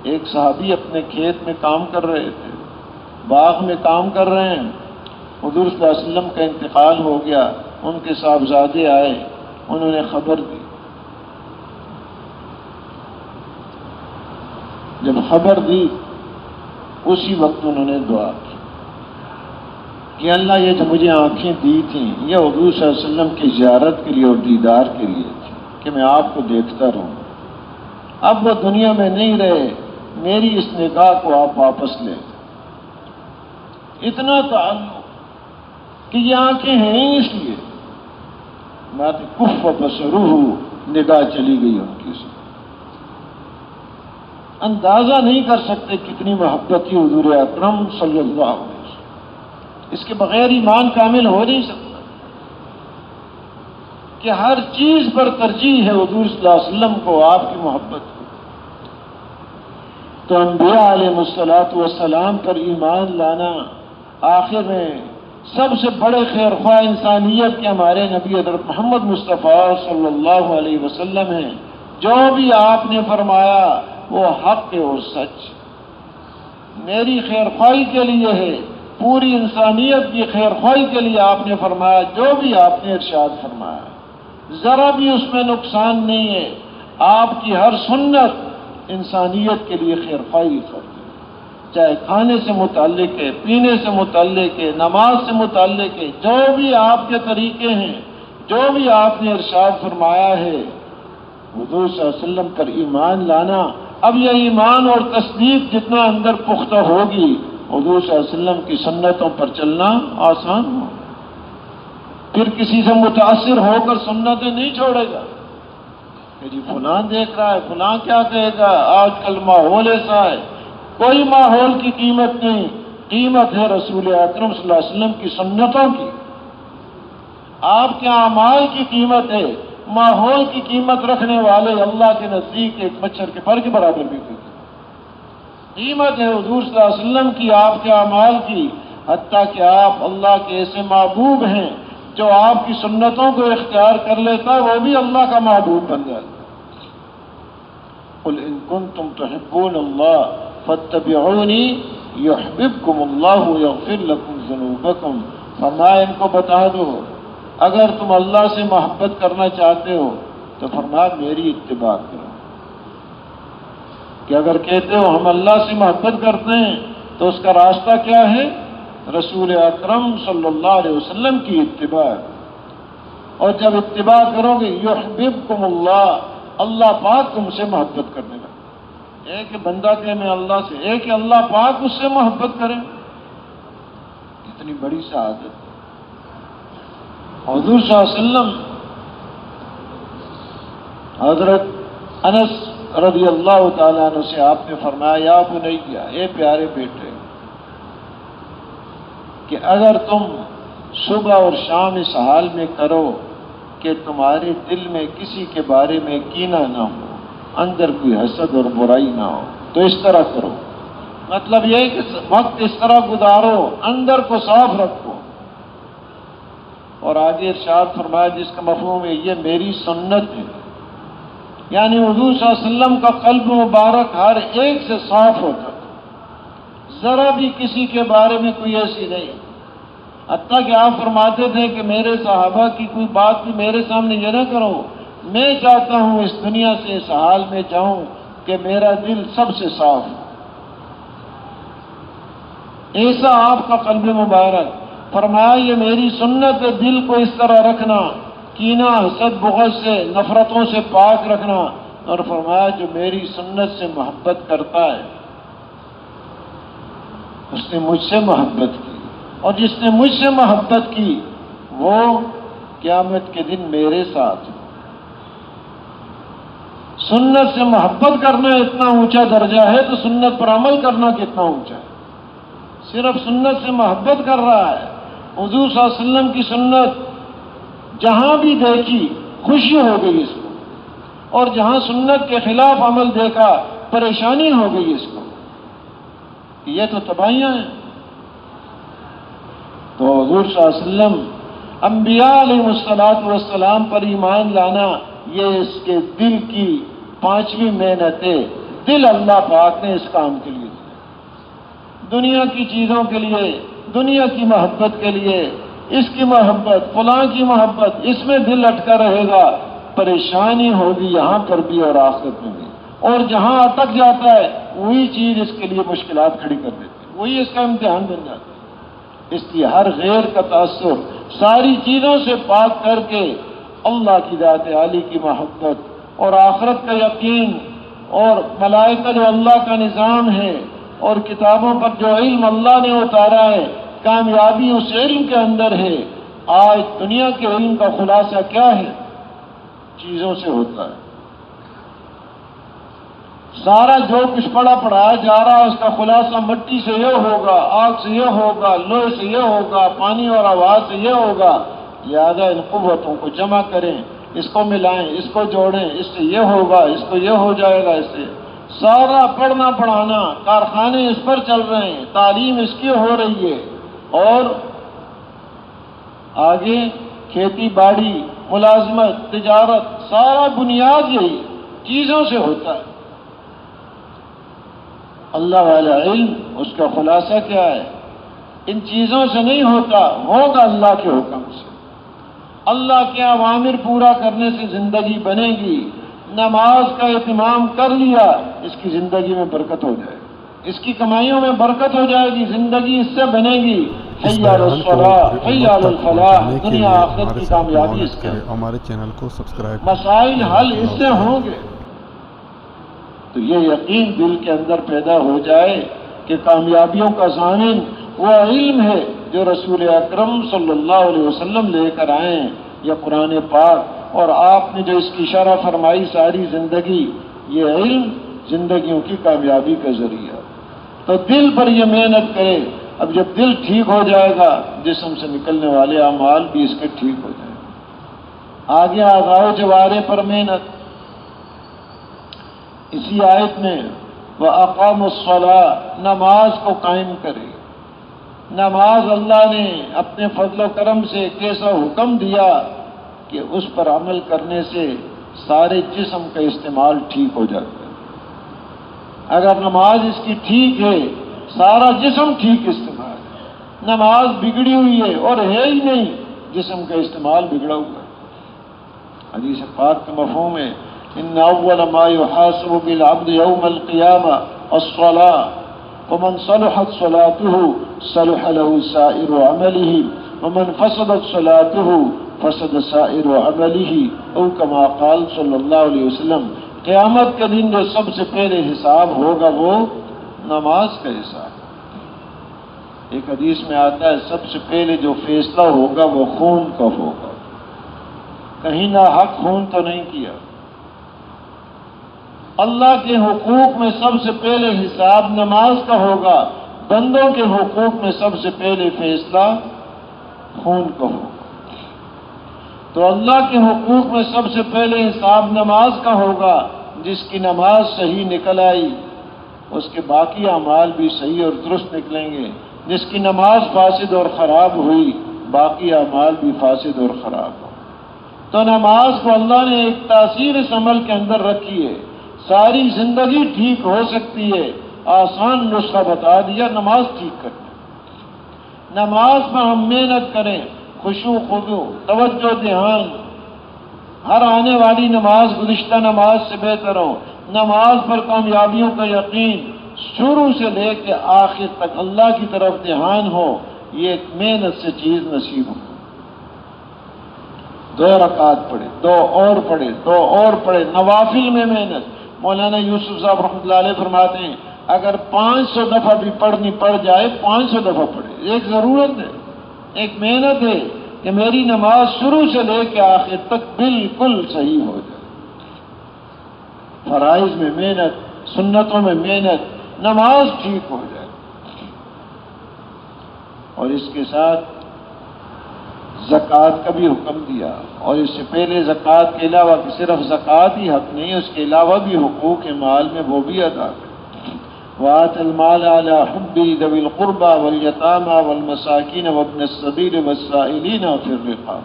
ایک صحابی اپنے کھیت میں کام کر رہے تھے، باغ میں کام کر رہے ہیں، حضور صلی اللہ علیہ وسلم کا انتقال ہو گیا، ان کے صاحبزادے آئے، انہوں نے خبر دی. جب خبر دی اسی وقت انہوں نے دعا کی کہ اللہ یہ جو مجھے آنکھیں دی تھیں یہ حضور صلی اللہ علیہ وسلم کی زیارت کے لیے اور دیدار کے لیے تھی کہ میں آپ کو دیکھتا رہوں. اب وہ دنیا میں نہیں رہے، میری اس نگاہ کو آپ واپس لیں. اتنا تعلق کہ یہ آنکھیں ہیں ہی اس لیے. بات کف بصرہ، نگاہ چلی گئی ان کی سے. اندازہ نہیں کر سکتے کتنی محبت تھی حضور اکرم صلی اللہ علیہ وسلم. اس کے بغیر ایمان کامل ہو نہیں سکتا کہ ہر چیز پر ترجیح ہے حضور صلی اللہ علیہ وسلم کو، آپ کی محبت کو. تو انبیاء علیہ الصلوۃ والسلام پر ایمان لانا آخر میں سب سے بڑے خیر خواہ انسانیت کے ہمارے نبی حضرت محمد مصطفیٰ صلی اللہ علیہ وسلم ہیں. جو بھی آپ نے فرمایا وہ حق اور سچ میری خیر خواہی کے لیے ہے، پوری انسانیت کی خیر خواہی کے لیے آپ نے فرمایا. جو بھی آپ نے ارشاد فرمایا ذرا بھی اس میں نقصان نہیں ہے. آپ کی ہر سنت انسانیت کے لیے خیر خواہی کرتی ہے، چاہے کھانے سے متعلق ہے، پینے سے متعلق ہے، نماز سے متعلق ہے. جو بھی آپ کے طریقے ہیں، جو بھی آپ نے ارشاد فرمایا ہے، حضور صلی اللہ علیہ وسلم پر ایمان لانا. اب یہ ایمان اور تصدیق جتنا اندر پختہ ہوگی، حضور صلی اللہ علیہ وسلم کی سنتوں پر چلنا آسان ہو. پھر کسی سے متاثر ہو کر سنتیں نہیں چھوڑے گا کہ جی فلاں دیکھ رہا ہے، فلاں کیا کہے گا. آج کل ماحول ایسا ہے، کوئی ماحول کی قیمت نہیں، قیمت ہے رسول اکرم صلی اللہ علیہ وسلم کی سنتوں کی. آپ کے اعمال کی قیمت ہے، ماحول کی قیمت رکھنے والے اللہ کے نزدیک ایک مچھر کے پر کے برابر بھی کوئی قیمت ہے حضور صلی اللہ علیہ وسلم کی، آپ کے اعمال کی. حتیٰ کہ آپ اللہ کے ایسے محبوب ہیں جو آپ کی سنتوں کو اختیار کر لیتا وہ بھی اللہ کا محبوب بن جاتا. قل ان کنتم تحبون اللہ فاتبعونی یحببکم اللہ یغفر لکم ذنوبکم. فرمایا ان کو بتا دو اگر تم اللہ سے محبت کرنا چاہتے ہو تو فرمایا میری اتباع کرو. کہ اگر کہتے ہو ہم اللہ سے محبت کرتے ہیں تو اس کا راستہ کیا ہے؟ رسول اکرم صلی اللہ علیہ وسلم کی اتباع. اور جب اتباع کرو گے یحببکم اللہ، اللہ پاک تم سے محبت کرنے لگے. ایک بندہ کہ میں اللہ سے، ایک اللہ پاک اس سے محبت کرے. کتنی بڑی سعادت. حضور صلی اللہ علیہ وسلم حضرت انس رضی اللہ تعالیٰ عنہ سے آپ نے فرمایا یا بنیا، اے پیارے بیٹے، کہ اگر تم صبح اور شام اس حال میں کرو کہ تمہارے دل میں کسی کے بارے میں کینہ نہ ہو، اندر کوئی حسد اور برائی نہ ہو، تو اس طرح کرو. مطلب یہ کہ وقت اس طرح گزارو، اندر کو صاف رکھو. اور آگے ارشاد فرمایا جس کا مفہوم ہے یہ میری سنت ہے، یعنی حضور صلی اللہ علیہ وسلم کا قلب مبارک ہر ایک سے صاف ہوتا تھا، ذرا بھی کسی کے بارے میں کوئی ایسی نہیں. حتیٰ کہ آپ فرماتے تھے کہ میرے صحابہ کی کوئی بات بھی میرے سامنے یہ نہ کرو. میں چاہتا ہوں اس دنیا سے اس حال میں جاؤں کہ میرا دل سب سے صاف ہو. ایسا آپ کا قلب مبارک. فرمایا یہ میری سنت ہے، دل کو اس طرح رکھنا، کینہ حسد بغض سے نفرتوں سے پاک رکھنا. اور فرمایا جو میری سنت سے محبت کرتا ہے اس نے مجھ سے محبت کی، اور جس نے مجھ سے محبت کی وہ قیامت کے دن میرے ساتھ. سنت سے محبت کرنا اتنا اونچا درجہ ہے تو سنت پر عمل کرنا کتنا اونچا ہے. صرف سنت سے محبت کر رہا ہے. حضور صلی اللہ علیہ وسلم کی سنت جہاں بھی دیکھی خوشی ہو گئی اس کو، اور جہاں سنت کے خلاف عمل دیکھا پریشانی ہو گئی اس کو. یہ تو تباہیاں ہیں. تو حضور صلی اللہ علیہ وسلم انبیاء علیہ السلام پر ایمان لانا یہ اس کے دل کی 5ویں محنت ہے. دل اللہ پاک نے اس کام کے لیے دیا. دنیا کی چیزوں کے لیے، دنیا کی محبت کے لیے، اس کی محبت فلاں کی محبت، اس میں دل اٹکا رہے گا، پریشانی ہوگی یہاں پر بھی اور آخرت میں بھی. اور جہاں اٹک جاتا ہے وہی چیز اس کے لیے مشکلات کھڑی کر دیتی ہے، وہی اس کا امتحان بن جاتا ہے. اس لیے ہر غیر کا تاثر ساری چیزوں سے پاک کر کے اللہ کی ذات عالی کی محبت اور آخرت کا یقین اور ملائکہ جو اللہ کا نظام ہے اور کتابوں پر جو علم اللہ نے اتارا ہے، کامیابی اس علم کے اندر ہے. آج دنیا کے علم کا خلاصہ کیا ہے؟ چیزوں سے ہوتا ہے. سارا جو کچھ پڑھایا جا رہا ہے اس کا خلاصہ مٹی سے یہ ہوگا، آگ سے یہ ہوگا، لوہے سے یہ ہوگا، پانی اور آواز سے یہ ہوگا. لہذا ان قوتوں کو جمع کریں، اس کو ملائیں، اس کو جوڑیں، اس سے یہ ہوگا، اس کو یہ ہو جائے گا. اس سے سارا پڑھنا پڑھانا، کارخانے اس پر چل رہے ہیں، تعلیم اس کی ہو رہی ہے. اور آگے کھیتی باڑی، ملازمت، تجارت، سارا بنیاد یہی چیزوں سے ہوتا ہے. اللہ والا علم اس کا خلاصہ کیا ہے؟ ان چیزوں سے نہیں ہوتا، ہوگا اللہ کے حکم سے. اللہ کے اوامر پورا کرنے سے زندگی بنے گی. نماز کا اہتمام کر لیا، اس کی زندگی میں برکت ہو جائے گی، اس کی کمائیوں میں برکت ہو جائے گی، زندگی اس سے بنے گی. حی علی الصلاۃ، حی علی الفلاح. دنیا آخرت کی کامیابی اس کے. ہمارے چینل کو سبسکرائب، مسائل حل اس سے ہوں گے. تو یہ یقین دل کے اندر پیدا ہو جائے کہ کامیابیوں کا ضامن وہ علم ہے جو رسول اکرم صلی اللہ علیہ وسلم لے کر آئے ہیں، یا قرآن پاک. اور آپ نے جو اس کی شرح فرمائی ساری زندگی، یہ علم زندگیوں کی کامیابی کا ذریعہ. تو دل پر یہ محنت کرے. اب جب دل ٹھیک ہو جائے گا جسم سے نکلنے والے اعمال بھی اس کے ٹھیک ہو جائیں گے. آگے اعضاء و جوارح پر محنت. اسی آیت میں وَأَقَامُوا الصَّلَاةَ، نماز کو قائم کرے. نماز اللہ نے اپنے فضل و کرم سے کیسا حکم دیا کہ اس پر عمل کرنے سے سارے جسم کا استعمال ٹھیک ہو جاتا ہے. اگر نماز اس کی ٹھیک ہے سارا جسم ٹھیک استعمال ہے. نماز بگڑی ہوئی ہے اور ہے ہی نہیں، جسم کا استعمال بگڑا ہوا ہے. حدیث پاک کا مفہوم ہے ان اول ما يحاسب بالعبد يوم القيامه الصلاه ومن صلحت صلاته صلح له سائر عمله ومن فسدت صلاته فسد سائر عمله او كما قال صلی اللہ علیہ وسلم. قیامت کے دن جو سب سے پہلے حساب ہوگا وہ نماز کا حساب. ایک حدیث میں آتا ہے سب سے پہلے جو فیصلہ ہوگا وہ خون کا ہوگا. کہیں نہ حق خون تو نہیں کیا. اللہ کے حقوق میں سب سے پہلے حساب نماز کا ہوگا، بندوں کے حقوق میں سب سے پہلے فیصلہ خون کا ہوگا. تو اللہ کے حقوق میں سب سے پہلے حساب نماز کا ہوگا. جس کی نماز صحیح نکل آئی اس کے باقی اعمال بھی صحیح اور درست نکلیں گے. جس کی نماز فاسد اور خراب ہوئی باقی اعمال بھی فاسد اور خراب ہوں. تو نماز کو اللہ نے ایک تاثیر اس عمل کے اندر رکھی ہے. ساری زندگی ٹھیک ہو سکتی ہے آسان نسخہ بتا دیا نماز ٹھیک کرنا۔ نماز پر ہم محنت کریں، خشوع خضوع، توجہ دھیان، ہر آنے والی نماز گزشتہ نماز سے بہتر ہو، نماز پر کامیابیوں کا یقین، شروع سے لے کے آخر تک اللہ کی طرف دھیان ہو، یہ ایک محنت سے چیز نصیب ہو۔ 2 رکعت پڑھے، 2 اور پڑھے، 2 اور پڑھے، نوافل میں محنت۔ مولانا یوسف صاحب رحمۃ اللہ علیہ فرماتے ہیں اگر 500 دفعہ بھی پڑھنی پڑ جائے 500 دفعہ پڑھے، ایک ضرورت ہے، ایک محنت ہے کہ میری نماز شروع سے لے کے آخر تک بالکل صحیح ہو جائے۔ فرائض میں محنت، سنتوں میں محنت، نماز ٹھیک ہو جائے۔ اور اس کے ساتھ زکوٰۃ کا بھی حکم دیا، اور اس سے پہلے زکوٰۃ کے علاوہ کہ صرف زکوٰۃ ہی حق نہیں، اس کے علاوہ بھی حقوق مال میں وہ بھی ادا کرے۔ وآت المال على حبه ذوي القربى واليتامى والمساكين وابن السبيل والسائلين وفي الرقاب،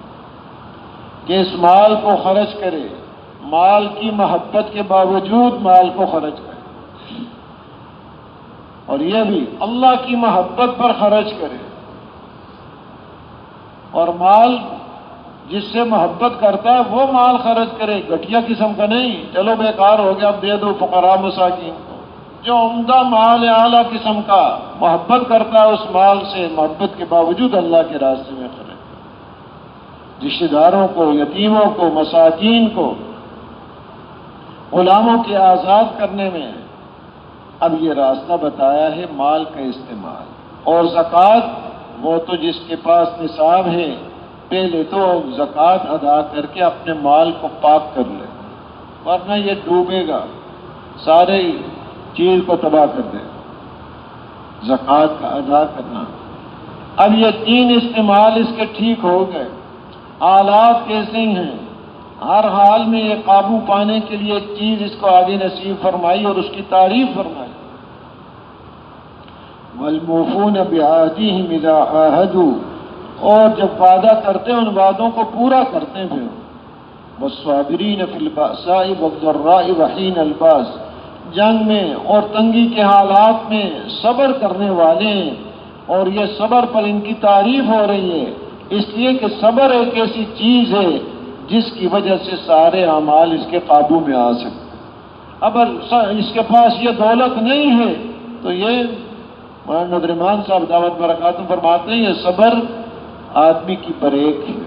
کہ اس مال کو خرچ کرے، مال کی محبت کے باوجود مال کو خرچ کرے، اور یہ بھی اللہ کی محبت پر خرچ کرے، اور مال جس سے محبت کرتا ہے وہ مال خرچ کرے، گھٹیا قسم کا نہیں چلو بیکار ہو گیا اب دے دو فقراء مساکین کو۔ جو عمدہ مال اعلیٰ قسم کا محبت کرتا ہے اس مال سے محبت کے باوجود اللہ کے راستے میں خرچ، رشتہ داروں کو، یتیموں کو، مساکین کو، غلاموں کے آزاد کرنے میں۔ اب یہ راستہ بتایا ہے مال کا استعمال، اور زکوٰۃ وہ تو جس کے پاس نصاب ہے پہلے تو زکوٰۃ ادا کر کے اپنے مال کو پاک کر لے، ورنہ یہ ڈوبے گا، سارے چیز کو تباہ کر دے۔ زکوٰۃ کا ادا کرنا۔ اب یہ 3 استعمال اس کے ٹھیک ہو گئے۔ آلات کیسے ہیں؟ ہر حال میں یہ قابو پانے کے لیے ایک چیز اس کو آگے نصیب فرمائی اور اس کی تعریف فرمائی۔ وَالْمُوفُونَ بِعَهْدِهِمْ إِذَا عَاهَدُوا، اور جب وعدہ کرتے ہیں ان وعدوں کو پورا کرتے ہیں۔ پھر وَالصَّابِرِينَ فِي الْبَأْسَاءِ وَالضَّرَّاءِ وَحِينَ الْبَأْسِ، جنگ میں اور تنگی کے حالات میں صبر کرنے والے ہیں، اور یہ صبر پر ان کی تعریف ہو رہی ہے، اس لیے کہ صبر ایک ایسی چیز ہے جس کی وجہ سے سارے اعمال اس کے قابو میں آ سکتے ہیں۔ اگر اس کے پاس یہ دولت نہیں ہے تو یہ مولانا نظرمان صاحب دعوت برکاتہ فرماتے ہیں یہ صبر آدمی کی بریک ہے۔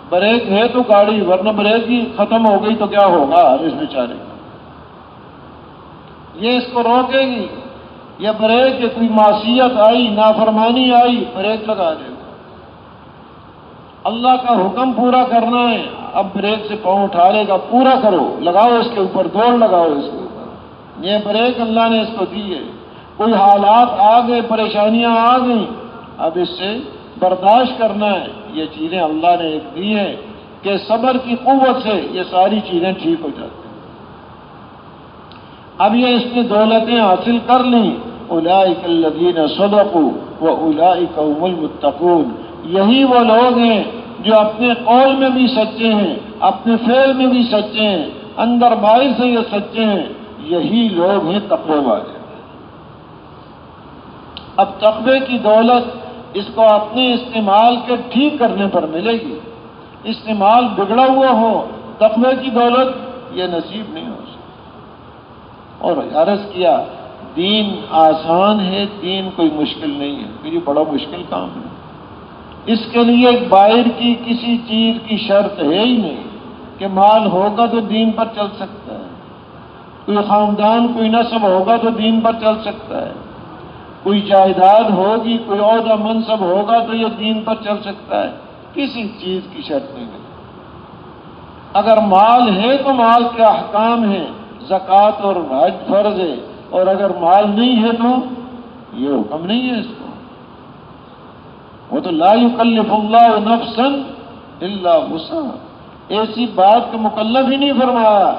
بریک ہے تو گاڑی، ورنہ بریک ہی ختم ہو گئی تو کیا ہوگا اس بیچارے کا؟ یہ اس کو روکے گی۔ یہ بریک کہ کوئی معصیت آئی، نافرمانی آئی، بریک لگا دے گا۔ اللہ کا حکم پورا کرنا ہے، اب بریک سے پاؤں اٹھا لے گا، پورا کرو، لگاؤ اس کے اوپر، دوڑ لگاؤ اس کے اوپر۔ یہ بریک اللہ نے اس کو دی ہے۔ کوئی حالات آ گئے، پریشانیاں آ گئیں، اب اس سے برداشت کرنا ہے۔ یہ چیزیں اللہ نے ایک دی ہیں کہ صبر کی قوت سے یہ ساری چیزیں ٹھیک ہو جاتی ہیں۔ اب یہ اس نے دولتیں حاصل کر لیں، اولئک الذین صدقوا واولئک هم المتقون، یہی وہ لوگ ہیں جو اپنے قول میں بھی سچے ہیں، اپنے فعل میں بھی سچے ہیں، اندر باہر سے یہ سچے ہیں، یہی لوگ ہیں تقوی والے۔ اب تقوی کی دولت اس کو اپنے استعمال کے ٹھیک کرنے پر ملے گی۔ استعمال بگڑا ہوا ہو، تقوی کی دولت یہ نصیب نہیں ہو سکتی۔ اور عرض کیا دین آسان ہے، دین کوئی مشکل نہیں ہے، یہ بڑا مشکل کام ہے۔ اس کے لیے باہر کی کسی چیز کی شرط ہے ہی نہیں کہ مال ہوگا تو دین پر چل سکتا ہے، کوئی خاندان کوئی نسب ہوگا تو دین پر چل سکتا ہے، کوئی جائیداد ہوگی، کوئی عہدہ منصب ہوگا تو یہ دین پر چل سکتا ہے، کسی چیز کی شرط نہیں ہے۔ اگر مال ہے تو مال کے احکام ہیں، زکوٰۃ اور حج فرض ہے، اور اگر مال نہیں ہے تو یہ حکم نہیں ہے اس کو۔ وہ تو لا یکلف اللہ نفسا الا وسعها، ایسی بات کا مکلف ہی نہیں فرمایا،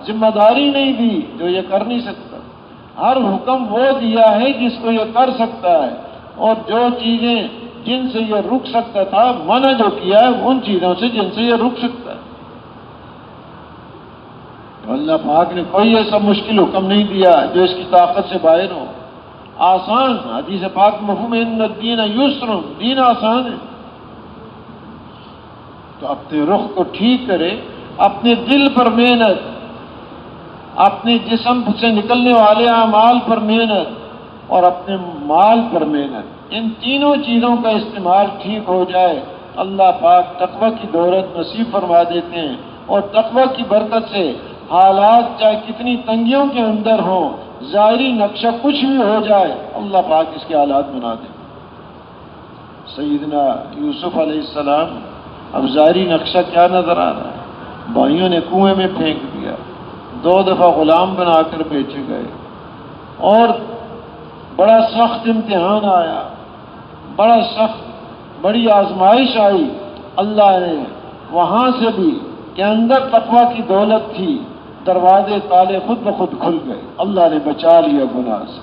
ذمہ داری نہیں دی جو یہ کر نہیں سکتا۔ ہر حکم وہ دیا ہے جس کو یہ کر سکتا ہے، اور جو چیزیں جن سے یہ رک سکتا تھا منع جو کیا ہے ان چیزوں سے جن سے یہ رک سکتا ہے۔ اللہ پاک نے کوئی ایسا مشکل حکم نہیں دیا جو اس کی طاقت سے باہر ہو. آسان. حدیث پاک مفہوم ہے ان الدین یسر، دین آسان ہے. تو اپنے رخ کو ٹھیک کرے، اپنے دل پر محنت، اپنے جسم سے نکلنے والے اعمال پر محنت اور اپنے مال پر محنت، ان تینوں چیزوں کا استعمال ٹھیک ہو جائے، اللہ پاک تقوی کی دولت نصیب فرما دیتے ہیں. اور تقوی کی برکت سے حالات چاہے کتنی تنگیوں کے اندر ہوں، ظاہری نقشہ کچھ بھی ہو جائے، اللہ پاک اس کے حالات بنا دے. سیدنا یوسف علیہ السلام، اب ظاہری نقشہ کیا نظر آ رہا ہے؟ بھائیوں نے کنویں میں پھینک دیا، 2 دفعہ غلام بنا کر بیچے گئے، اور بڑا سخت امتحان آیا، بڑا سخت، بڑی آزمائش آئی. اللہ نے وہاں سے بھی کہ اندر تقوی کی دولت تھی، دروازے تالے خود بخود کھل گئے، اللہ نے بچا لیا گناہ سے.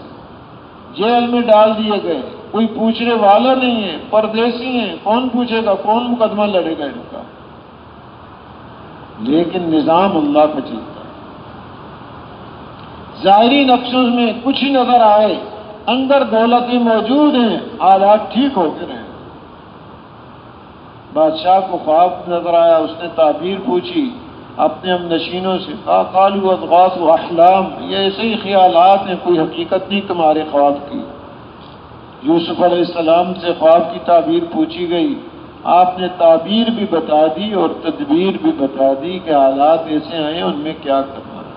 جیل میں ڈال دیے گئے، کوئی پوچھنے والا نہیں ہے، پردیسی ہیں، کون پوچھے گا، کون مقدمہ لڑے گا ان کا. لیکن نظام اللہ کا چلتا ہے. ظاہری نقشوں میں کچھ ہی نظر آئے، اندر دولتیں موجود ہیں، حالات ٹھیک ہو کے رہے. بادشاہ کو خواب نظر آیا، اس نے تعبیر پوچھی اپنے ہم نشینوں سے، کہا قالوا اضغاث احلام، یہ ایسے ہی خیالات ہیں، کوئی حقیقت نہیں تمہارے خواب کی. یوسف علیہ السلام سے خواب کی تعبیر پوچھی گئی، آپ نے تعبیر بھی بتا دی اور تدبیر بھی بتا دی کہ حالات ایسے آئے ان میں کیا کرنا ہے.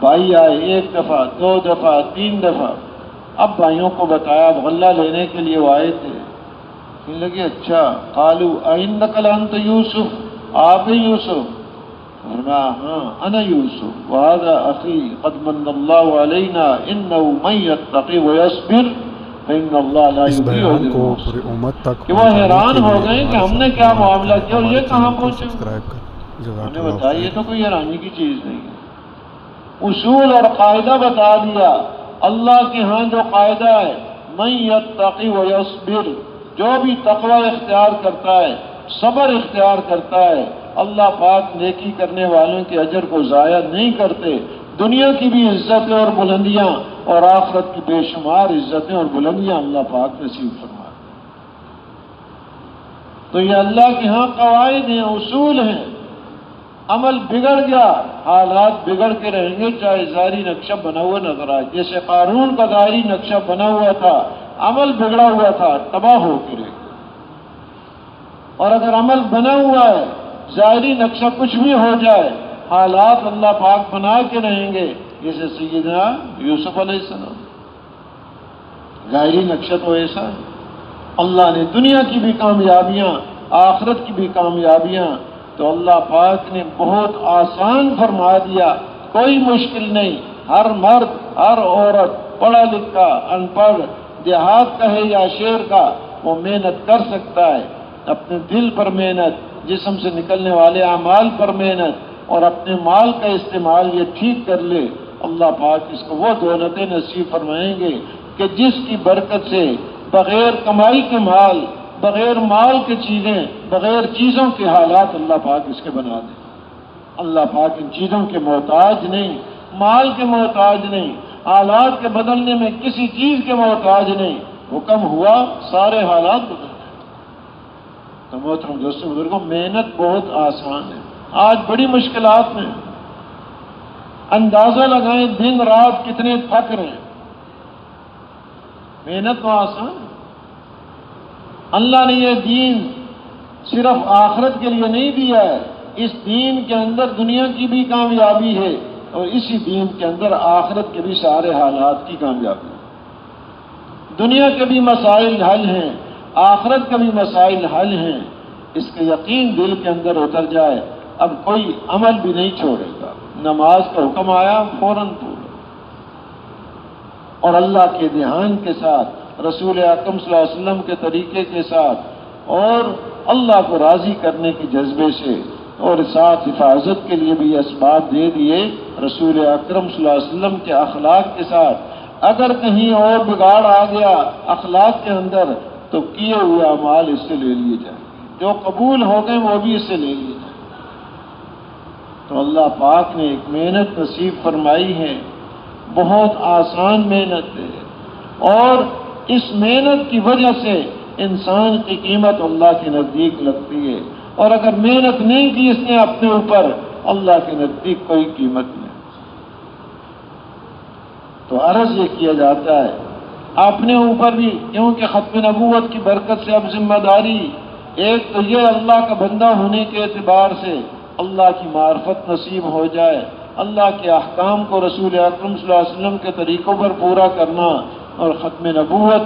بھائی آئے 1 دفعہ، 2 دفعہ، 3 دفعہ. اب بھائیوں کو بتایا، اب غلہ لینے کے لیے وہ آئے تھے. کہنے لگے اچھا، قالوا اِنَّكَ لَأَنْتَ یوسف، آپ ہی یوسف؟ فرمایا ہاں انا یوسف وهذا اخی قد من اللہ علینا انه من يتقی ويصبر فإن اللہ لا اس یضيع بیان اجر کو المحسنین. پوری امت تک کہ وہ حیران ہو گئے کہ ہم نے کیا معاملہ کیا اور یہ کہاں پہنچے. سبسکرائب کر. انہوں نے بتایا یہ تو کوئی حیرانی کی چیز نہیں ہے. اصول اور قاعدہ بتا دیا. اللہ کے ہاں جو قاعدہ ہے، من یتقی ویصبر، جو بھی تقوی اختیار کرتا ہے، صبر اختیار کرتا ہے، اللہ پاک نیکی کرنے والوں کے اجر کو ضائع نہیں کرتے. دنیا کی بھی عزتیں اور بلندیاں اور آخرت کی بے شمار عزتیں اور بلندیاں اللہ پاک نصیب فرمائے. تو یہ اللہ کے ہاں قواعد ہیں، اصول ہیں. عمل بگڑ گیا، حالات بگڑ کے رہیں گے، چاہے ظاہری نقشہ بنا ہوا نظر آئے. جیسے قارون کا ظاہری نقشہ بنا ہوا تھا، عمل بگڑا ہوا تھا، تباہ ہو کے رہے گا. اور اگر عمل بنا ہوا ہے، ظاہری نقشہ کچھ بھی ہو جائے، حالات اللہ پاک بنا کے رہیں گے. جیسے سیدنا یوسف علیہ السلام، ظاہری نقشہ تو ایسا ہے. اللہ نے دنیا کی بھی کامیابیاں، آخرت کی بھی کامیابیاں تو اللہ پاک نے بہت آسان فرما دیا. کوئی مشکل نہیں. ہر مرد، ہر عورت، پڑھا لکھا، ان پڑھ، دیہات کا ہے یا شہر کا، وہ محنت کر سکتا ہے. اپنے دل پر محنت، جسم سے نکلنے والے اعمال پر محنت اور اپنے مال کا استعمال یہ ٹھیک کر لے، اللہ پاک اس کو وہ دولتیں نصیب فرمائیں گے کہ جس کی برکت سے بغیر کمائی کے مال، بغیر مال کے چیزیں، بغیر چیزوں کے حالات اللہ پاک اس کے بنا دیں. اللہ پاک ان چیزوں کے محتاج نہیں، مال کے محتاج نہیں، حالات کے بدلنے میں کسی چیز کے محتاج نہیں. حکم ہوا سارے حالات بدل گئے. تو محترم دوستوں بزرگوں، محنت بہت آسان ہے. آج بڑی مشکلات میں اندازہ لگائیں دن رات کتنے تھک رہے ہیں. محنت تو آسان ہے. اللہ نے یہ دین صرف آخرت کے لیے نہیں دیا ہے. اس دین کے اندر دنیا کی بھی کامیابی ہے اور اسی دین کے اندر آخرت کے بھی سارے حالات کی کامیابی ہے. دنیا کے بھی مسائل حل ہیں، آخرت کے بھی مسائل حل ہیں. اس کا یقین دل کے اندر اتر جائے، اب کوئی عمل بھی نہیں چھوڑے گا. نماز کا حکم آیا فوراً پورا، اور اللہ کے دھیان کے ساتھ، رسول اکرم صلی اللہ علیہ وسلم کے طریقے کے ساتھ، اور اللہ کو راضی کرنے کے جذبے سے، اور ساتھ حفاظت کے لیے بھی اسباب دے دیے رسول اکرم صلی اللہ علیہ وسلم کے اخلاق کے ساتھ. اگر کہیں اور بگاڑ آ گیا اخلاق کے اندر تو کیے ہوئے اعمال اس سے لے لیے جائیں گے، جو قبول ہو گئے وہ بھی اس سے لے لیے جائیں گے. تو اللہ پاک نے ایک محنت نصیب فرمائی ہے، بہت آسان محنت ہے، اور اس محنت کی وجہ سے انسان کی قیمت اللہ کے نزدیک لگتی ہے، اور اگر محنت نہیں کی اس نے اپنے اوپر، اللہ کے نزدیک کوئی قیمت نہیں۔ تو عرض یہ کیا جاتا ہے اپنے اوپر بھی، کیونکہ ختم نبوت کی برکت سے اب ذمہ داری ایک تو یہ اللہ کا بندہ ہونے کے اعتبار سے اللہ کی معرفت نصیب ہو جائے، اللہ کے احکام کو رسول اکرم صلی اللہ علیہ وسلم کے طریقوں پر پورا کرنا، اور ختم نبوت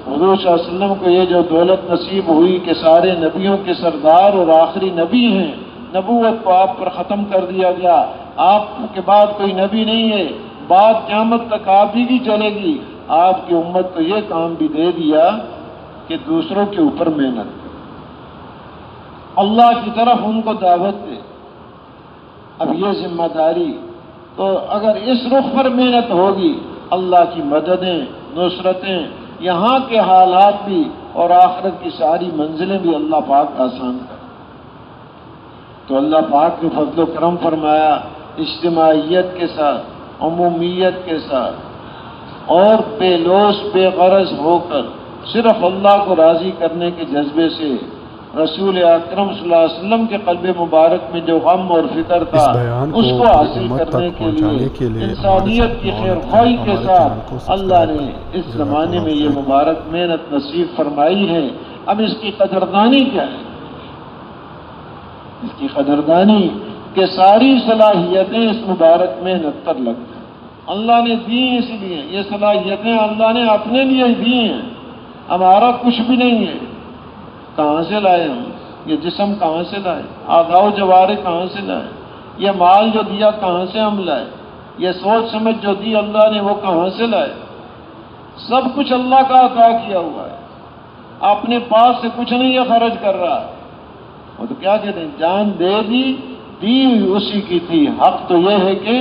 حضور صلی اللہ علیہ وسلم کو یہ جو دولت نصیب ہوئی کہ سارے نبیوں کے سردار اور آخری نبی ہیں، نبوت کو آپ پر ختم کر دیا گیا، آپ کے بعد کوئی نبی نہیں ہے، بعد قیامت تک آپ ہی کی چلے گی، آپ کی امت کو یہ کام بھی دے دیا کہ دوسروں کے اوپر محنت کرے، اللہ کی طرف ان کو دعوت دے۔ اب یہ ذمہ داری، تو اگر اس رخ پر محنت ہوگی، اللہ کی مددیں، نصرتیں، یہاں کے حالات بھی اور آخرت کی ساری منزلیں بھی اللہ پاک آسان کر۔ تو اللہ پاک نے فضل و کرم فرمایا، اجتماعیت کے ساتھ، عمومیت کے ساتھ، اور بے لوث بے غرض ہو کر صرف اللہ کو راضی کرنے کے جذبے سے رسول اکرم صلی اللہ علیہ وسلم کے قلب مبارک میں جو غم اور فکر تھا اس کو حاصل کرنے کے لیے انسانیت کی خیر خواہی کے ساتھ اللہ نے اس زمانے میں یہ مبارک محنت نصیب فرمائی ہے۔ اب اس کی قدردانی کیا ہے؟ اس کی قدردانی کہ ساری صلاحیتیں اس مبارک محنت پر لگ جائیں۔ اللہ نے دی اس لیے، یہ صلاحیتیں اللہ نے اپنے لیے دی ہیں، ہمارا کچھ بھی نہیں ہے۔ کہاں سے لائے ہم؟ یہ جسم کہاں سے لائے؟ اعضاء و جوارح کہاں سے لائے؟ یہ مال جو دیا کہاں سے ہم لائے؟ یہ سوچ سمجھ جو دی اللہ نے وہ کہاں سے لائے؟ سب کچھ اللہ کا عطا کیا ہوا ہے، اپنے پاس سے کچھ نہیں یہ خرچ کر رہا۔ وہ تو کیا کہتے ہیں، جان دے دی ہوئی اسی کی تھی، حق تو یہ ہے کہ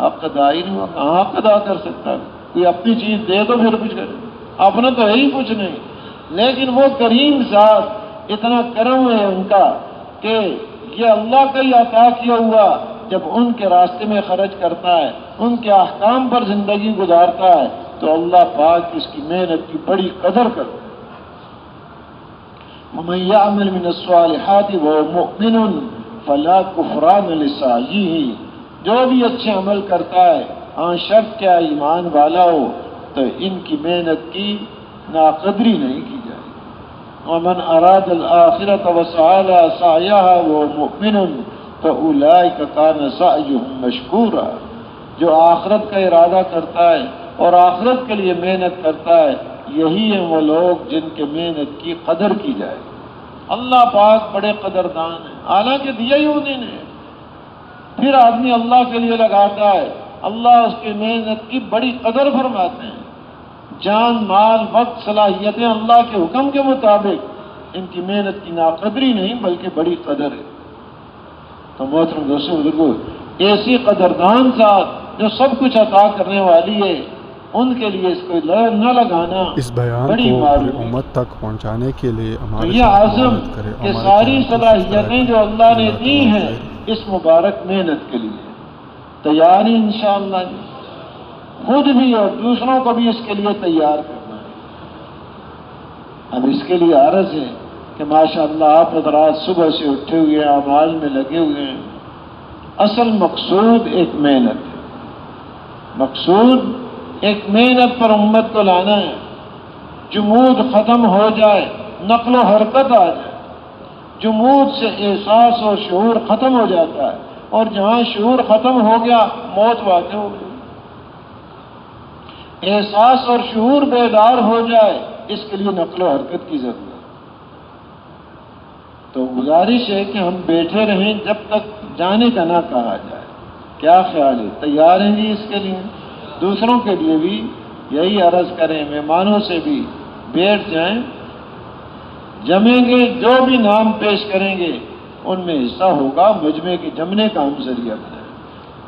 حق ادا ہی نہیں ہوا، کہاں حق ادا کر سکتا ہے؟ کوئی اپنی چیز دے تو پھر کچھ کرے، اپنا تو ہے ہی کچھ نہیں۔ لیکن وہ کریم ذات اتنا کرم ہے ان کا کہ یہ اللہ کا ہی عطا کیا ہوا جب ان کے راستے میں خرچ کرتا ہے، ان کے احکام پر زندگی گزارتا ہے، تو اللہ پاک اس کی محنت کی بڑی قدر کرتا ہے۔ وَمَن يَعْمَلْ مِنَ الصَّالِحَاتِ وَهُوَ مُؤْمِنٌ فَلَا كُفْرَانَ لِسَعْيِهِ، جو بھی اچھے عمل کرتا ہے، ہاں شرط کیا ایمان والا ہو، تو ان کی محنت کی ناقدری نہیں کی جائے۔ وَمَنْ أَرَادَ الْآخِرَةَ وَسَعَى لَهَا سَعْيَهَا وَهُوَ مُؤْمِنٌ فَأُولَٰئِكَ كَانَ سَعْيُهُمْ مَشْكُورًا، جو آخرت کا ارادہ کرتا ہے اور آخرت کے لیے محنت کرتا ہے، یہی ہیں وہ لوگ جن کے محنت کی قدر کی جائے۔ اللہ پاک بڑے قدردان ہیں، حالانکہ دیا ہی انہیں نے، پھر آدمی اللہ کے لیے لگاتا ہے، اللہ اس کی محنت کی بڑی قدر فرماتے ہیں۔ جان، مال، وقت، صلاحیتیں اللہ کے حکم کے مطابق، ان کی محنت کی ناقدری نہیں بلکہ بڑی قدر ہے۔ تو محترم دوستو بزرگو، ایسی قدردان ذات جو سب کچھ عطا کرنے والی ہے، ان کے لیے اس کو نہ لگانا اس بیان بڑی کو معروف پوری امت تک پہنچانے کے لیے ہمارے یہ ساتھ عزم محنت کرے، کہ ہمارے ساری چینل کو صلاحیتیں سبسکرائب جو اللہ نے کریں۔ دی ہیں اس مبارک محنت کے لیے تیاری انشاءاللہ خود بھی اور دوسروں کو بھی اس کے لیے تیار کرنا ہے۔ اب اس کے لیے عرض ہے کہ ماشاءاللہ آپ حضرات صبح سے اٹھے ہوئے ہیں، اعمال میں لگے ہوئے ہیں۔ اصل مقصود ایک محنت ہے، مقصود ایک محنت پر امت کو لانا ہے، جمود ختم ہو جائے، نقل و حرکت آ جائے۔ جمود سے احساس اور شعور ختم ہو جاتا ہے، اور جہاں شعور ختم ہو گیا موت واقع ہو گئی۔ احساس اور شعور بیدار ہو جائے، اس کے لیے نقل و حرکت کی ضرورت ہے۔ تو گزارش ہے کہ ہم بیٹھے رہیں جب تک جانے کا نہ کہا جائے۔ کیا خیال ہے؟ تیار ہیں جی اس کے لیے؟ دوسروں کے لیے بھی یہی عرض کریں، مہمانوں سے بھی بیٹھ جائیں، جمیں گے، جو بھی نام پیش کریں گے ان میں حصہ ہوگا، مجمع کے جمنے کا ہم ذریعہ بنائیں۔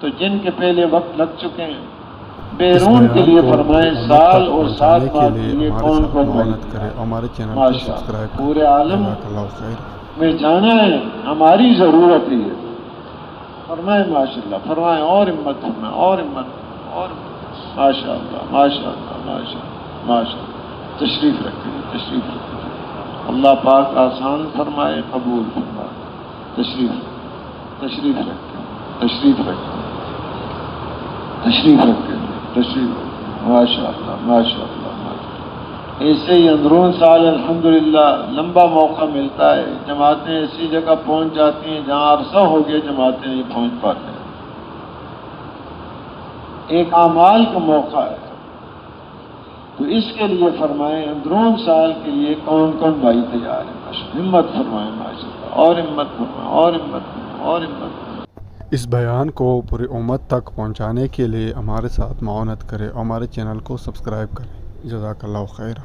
تو جن کے پہلے وقت لگ چکے ہیں بیرون کے لیے فرمائیں، سال اور 7 ماہ کے لیے کون کون محنت کرے، ہمارے چینل کو ماشاء سبسکرائب پورے عالم جزاک اللہ خیر۔ میں جانا ہے، ہماری ضرورت ہے۔ فرمائیں ماشاءاللہ، فرمائیں اور ہمت فرمائیں اور ہمت اور ماشاءاللہ ماشاءاللہ ماشاءاللہ ماشاءاللہ۔ تشریف رکھیں تشریف رکھیں، اللہ پاک آسان فرمائے، قبول فرمائے۔ تشریف تشریف رکھیں تشریف رکھیں تشریف رکھیں تشریف رکھیں، ماشاءاللہ ماشاءاللہ ماشاءاللہ۔ ایسے ہی اندرون سال الحمدللہ لمبا موقع ملتا ہے، جماعتیں ایسی جگہ پہنچ جاتی ہیں جہاں عرصہ ہو گیا جماعتیں نہیں پہنچ پاتے ہیں۔ ایک اعمال کا موقع ہے، تو اس کے لیے فرمائیں اندرون سال کے لیے کون کون بھائی تیار ہیں؟ ہمت فرمائیں ماشاءاللہ، اور ہمت فرمائیں اور ہمت فرمائیں اور ہمت فرمائیں۔ اس بیان کو پوری امت تک پہنچانے کے لیے ہمارے ساتھ معاونت کریں اور ہمارے چینل کو سبسکرائب کریں۔ جزاک اللہ خیر۔